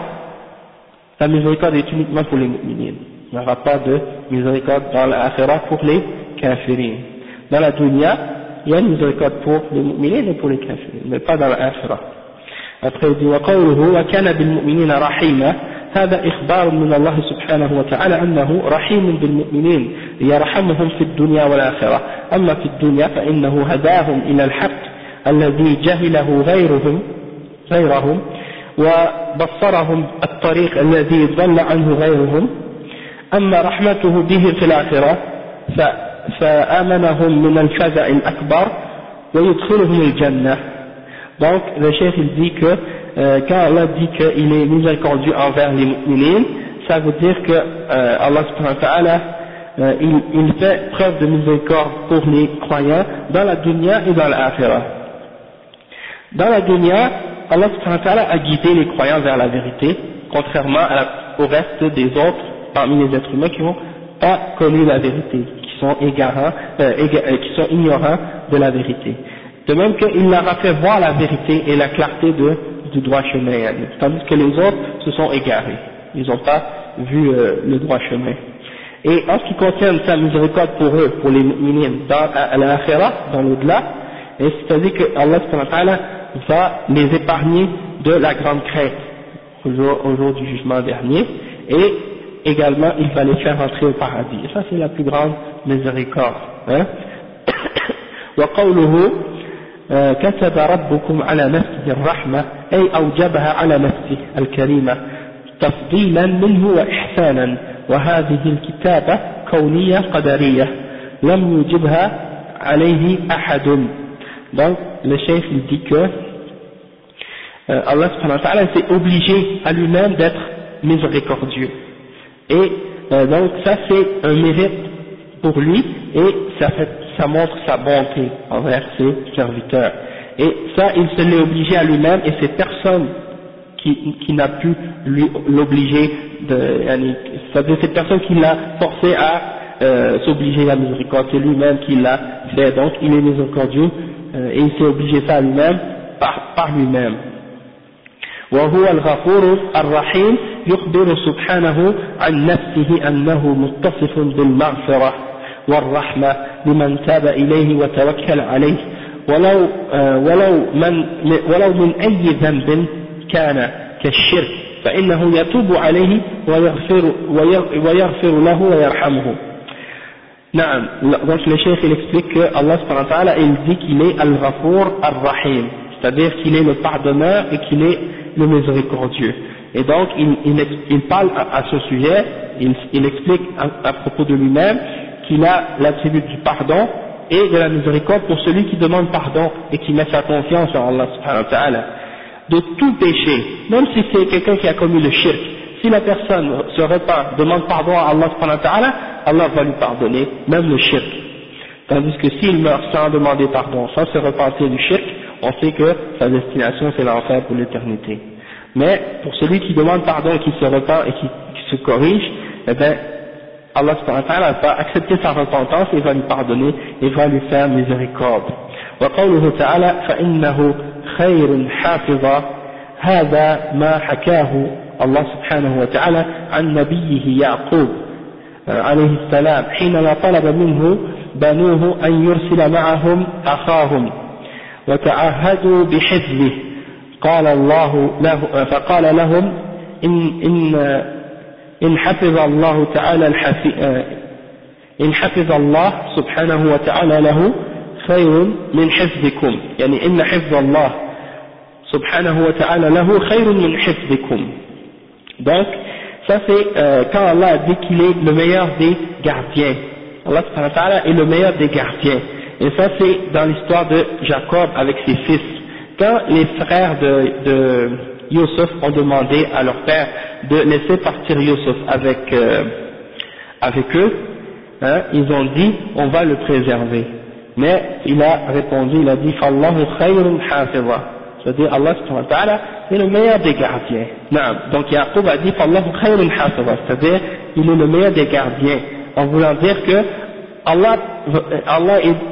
la miséricorde est uniquement pour les mu'minines. Il n'y aura pas de miséricorde dans l'akhirah pour les kafirin. Dans la dunya, il y a une miséricorde pour les mu'minines et pour les kafirin, mais pas dans l'akhirah. Après il dit وقوله وكان بالمؤمنين رحيما هذا إخبار من الله سبحانه وتعالى أنه رحيم بالمؤمنين يرحمهم في الدنيا والآخرة. أما في الدنيا فإنه هداهم إلى الحق الذي جهله غيرهم وبصرهم الطريق الذي ضل عنه غيرهم. أما رحمته به في الآخرة فآمنهم من الفزع الأكبر ويدخلهم الجنة. Donc le chef il dit que quand Allah dit qu'il est miséricordieux envers les mu'minines, ça veut dire que Allah subhanahu wa ta'ala il fait preuve de miséricorde pour les croyants dans la dunya et dans l'akhirah. Dans la dunya, Allah subhanahu wa ta'ala a guidé les croyants vers la vérité, contrairement au reste des autres parmi les êtres humains qui n'ont pas connu la vérité, qui sont qui sont ignorants de la vérité. De même qu'il leur a fait voir la vérité et la clarté du droit chemin, tandis que les autres se sont égarés, ils n'ont pas vu le droit chemin. Et en ce qui concerne sa miséricorde pour eux, pour les mu'minines, à l'akhirah, dans l'au-delà, c'est-à-dire que Allah subhanahu wa ta'ala va les épargner de la grande crainte au jour du jugement dernier, et également il va les faire entrer au paradis. Et ça c'est la plus grande miséricorde. وقوله كتب ربكم على نفسه الرحمة أي أوجبها على نفسه الكريمة تفضيلا منه وإحسانا وهذه الكتابة كونية قدرية لم يوجبها عليه أحد. Donc le chef il dit que Allah subhanahu wa ta'ala s'est obligé à lui-même d'être miséricordieux, et donc ça c'est un mérite pour lui, et ça montre sa bonté envers ses serviteurs, et ça il se l'est obligé à lui-même, et c'est personne qui n'a pu l'obliger, c'est-à-dire c'est personne qui l'a forcé à s'obliger à la miséricorde, c'est lui-même qui l'a fait, donc il est miséricordieux et il s'est obligé ça à lui-même par lui-même. وهو الغفور الرحيم يخبر سبحانه عن نفسه أنه متصف بالمغفرة والرحمة لمن تاب إليه وتوكل عليه ولو من أي ذنب كان كالشرك فإنه يتوب عليه ويغفر له ويرحمه. نعم. Donc le chef il explique que Allah subhanahu wa ta'ala il dit qu'il est al-Ghafour ar-Rahim, c'est-à-dire qu'il est le pardonneur et qu'il est le miséricordieux. Et donc il parle à ce sujet, il explique à propos de lui-même qu'il a l'attribut du pardon et de la miséricorde pour celui qui demande pardon et qui met sa confiance en Allah subhanahu wa ta'ala. De tout péché, même si c'est quelqu'un qui a commis le shirk, si la personne se repent, demande pardon à Allah subhanahu wa ta'ala, Allah va lui pardonner, même le shirk. Tandis que s'il meurt sans demander pardon, sans se repentir du shirk, on sait que sa destination c'est l'enfer pour l'éternité. Mais pour celui qui demande pardon et qui se repent et qui se corrige, eh bien Allah subhanahu wa ta'ala va accepter sa repentance et va lui pardonner et va lui faire miséricorde. وقوله تعالى فإنه خير حافظا هذا ما حكاه الله سبحانه وتعالى عن نبيه يعقوب عليه السلام حينما طلب منه بنوه أن يرسل معهم أخاهم وتعهدوا بحفظه قال الله له فقال لهم إن حفظ الله تعالى إن حفظ الله سبحانه وتعالى له خير من حفظكم يعني إن حفظ الله سبحانه وتعالى له خير من حفظكم. Donc ça c'est quand Allah a dit qu'il est le meilleur des gardiens. Allah subhanahu wa ta'ala est le meilleur des gardiens, et ça c'est dans l'histoire de Jacob avec ses fils. Quand les frères de Youssef ont demandé à leur père de laisser partir Youssef avec eux, ils ont dit on va le préserver. Mais il a répondu, il a dit Fallahu khayrun hafiza, c'est-à-dire Allah subhanahu wa ta'ala est le meilleur des gardiens. Donc Yaqub a dit Fallahu khayrun hafiza, c'est-à-dire il est le meilleur des gardiens, en voulant dire que Allah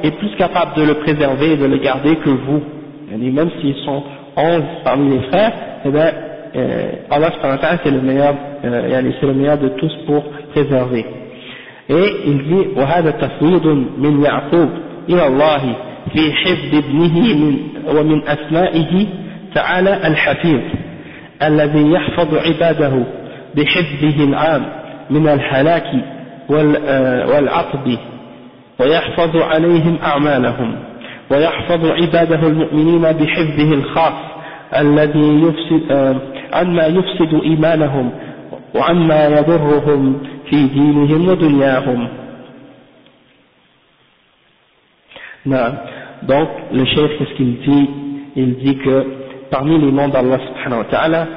est plus capable de le préserver et de le garder que vous. Même s'ils sont 11 parmi les frères, eh bien Allah subhanahu wa ta'ala c'est le meilleur de tous pour préserver. Et il dit وهذا تفويض من يعقوب إلى الله في حفظ ابنه ومن أسمائه تعالى الحفيظ الذي يحفظ عباده بحفظه العام من الهلاك والعطب ويحفظ عليهم أعمالهم ويحفظ عباده المؤمنين بحفظه الخاص الذي يفسد عما يفسد إيمانهم وعما يضرهم في دينهم ودنياهم. Donc le cheikh, qu'est-ce qu'il dit? Il dit que parmi les noms d'Allah subhanahu wa ta'ala,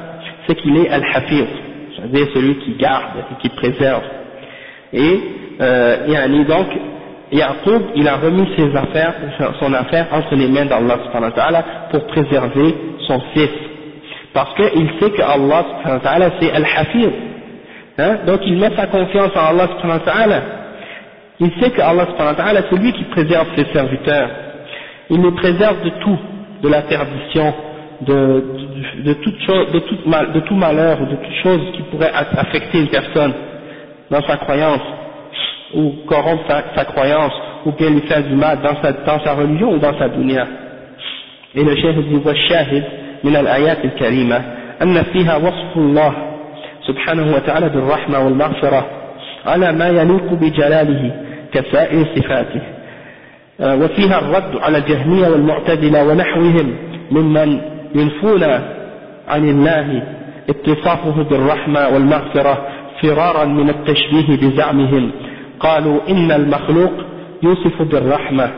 c'est qu'il est Al-Hafiz, c'est-à-dire celui qui garde et qui préserve. Et donc Yaqub, il a remis son affaire entre les mains d'Allah subhanahu wa ta'ala pour préserver son fils, parce qu'il sait que Allah subhanahu wa ta'ala c'est Al-Hafiz, donc il met sa confiance en Allah subhanahu wa ta'ala. Il sait que Allah subhanahu wa ta'ala c'est lui qui préserve ses serviteurs, il les préserve de tout, de la perdition, de tout malheur ou de toute chose qui pourrait affecter une personne dans sa croyance ou corrompre sa croyance ou bien lui faire du mal dans sa religion ou dans sa dunya. Et le cheikh dit والشاهد من الآيات الكريمة أن فيها وصف الله سبحانه وتعالى بالرحمة والمغفرة على ما يليق بجلاله كسائر صفاته، وفيها الرد على الجهمية والمعتزلة ونحوهم ممن ينفون عن الله اتصافه بالرحمة والمغفرة فرارا من التشبيه بزعمهم، قالوا إن المخلوق يوصف بالرحمة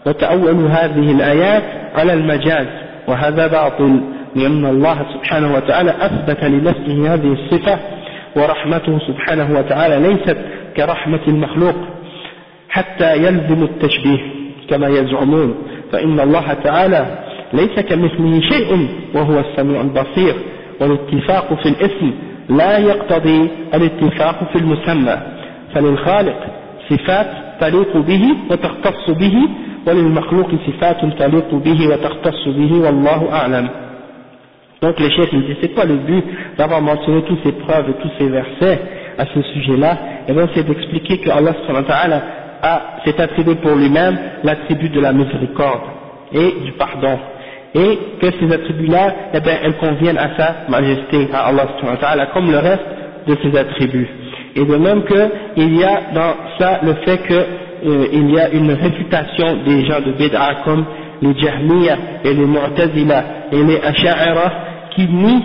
وتأولوا هذه الآيات على المجاز، وهذا باطل لأن الله سبحانه وتعالى أثبت لنفسه هذه الصفة، ورحمته سبحانه وتعالى ليست كرحمة المخلوق حتى يلزم التشبيه كما يزعمون، فإن الله تعالى ليس كمثله شيء وهو السميع البصير، والاتفاق في الاسم لا يقتضي الاتفاق في المسمى، فللخالق صفات تليق به وتختص به وللمخلوق صفات تليق به وتختص به والله أعلم. Donc le chef il dit c'est quoi le but d'avoir mentionné toutes ces preuves et tous ces versets à ce sujet-là? Et bien c'est d'expliquer que Allah subhanahu wa ta'ala s'est attribué pour lui-même l'attribut de la miséricorde et du pardon, et que ces attributs-là, eh bien, elles conviennent à sa majesté, à Allah subhanahu wa ta'ala, comme le reste de ses attributs. Et de même qu'il y a dans ça le fait qu'il y a une réfutation des gens de Bid'a comme les Jahmiya et les Mu'tazila et les Asha'ira qui nient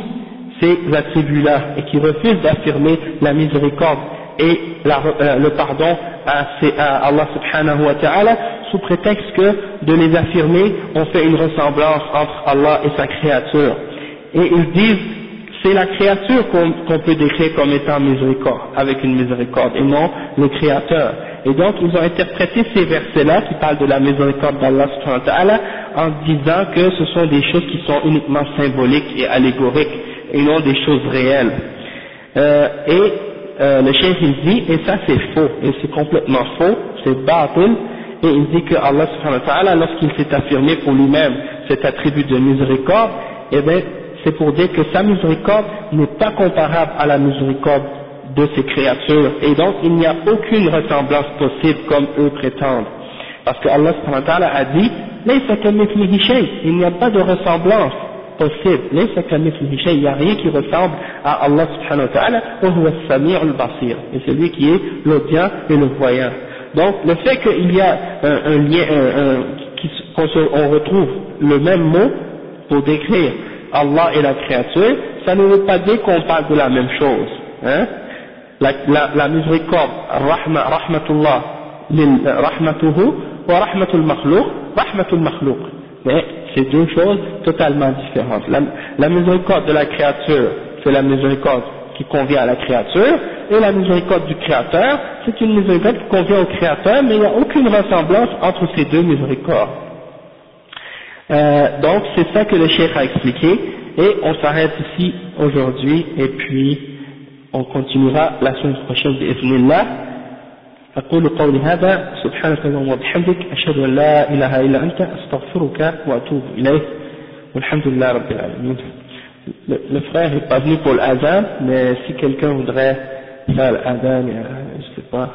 ces attributs-là et qui refusent d'affirmer la miséricorde et le pardon à Allah subhanahu wa ta'ala sous prétexte que de les affirmer on fait une ressemblance entre Allah et sa créature, et ils disent c'est la créature qu'on peut décrire comme étant miséricorde, avec une miséricorde, et non le créateur. Et donc ils ont interprété ces versets-là qui parlent de la miséricorde d'Allah subhanahu wa ta'ala en disant que ce sont des choses qui sont uniquement symboliques et allégoriques et non des choses réelles. Le cheikh il dit, et ça c'est faux, et c'est complètement faux, c'est batil, et il dit que Allah subhanahu wa ta'ala, lorsqu'il s'est affirmé pour lui-même cet attribut de miséricorde, eh bien c'est pour dire que sa miséricorde n'est pas comparable à la miséricorde de ses créatures, et donc il n'y a aucune ressemblance possible comme eux prétendent, parce que Allah subhanahu wa ta'ala a dit laysa kamithlihi shay, il n'y a pas de ressemblance possible, laysa kamithlihi shay, il n'y a rien qui ressemble à Allah subhanahu wa ta'ala, wa huwa as-sami' al-basir, et c'est lui qui est l'audient et le voyant. Donc le fait qu'il y a un lien, qu'on retrouve le même mot pour décrire Allah et la créature, ça ne veut pas dire qu'on parle de la même chose, hein? La miséricorde, rahmatullah, rahmatuhu, wa rahmatul makhlouq, mais c'est deux choses totalement différentes. La miséricorde de la créature, c'est la miséricorde qui convient à la créature, et la miséricorde du créateur, c'est une miséricorde qui convient au créateur, mais il n'y a aucune ressemblance entre ces deux miséricordes. Donc c'est ça que le cheikh a expliqué, et on s'arrête ici aujourd'hui, et puis on continuera la semaine prochaine بإذن الله. أقول قولي هذا سبحانك اللهم وبحمدك أشهد أن لا إله إلا أنت أستغفرك وأتوب إليك والحمد لله رب العالمين. Le frère n'est pas venu pour l'adhan, mais si quelqu'un voudrait faire l'adhan, je ne sais pas.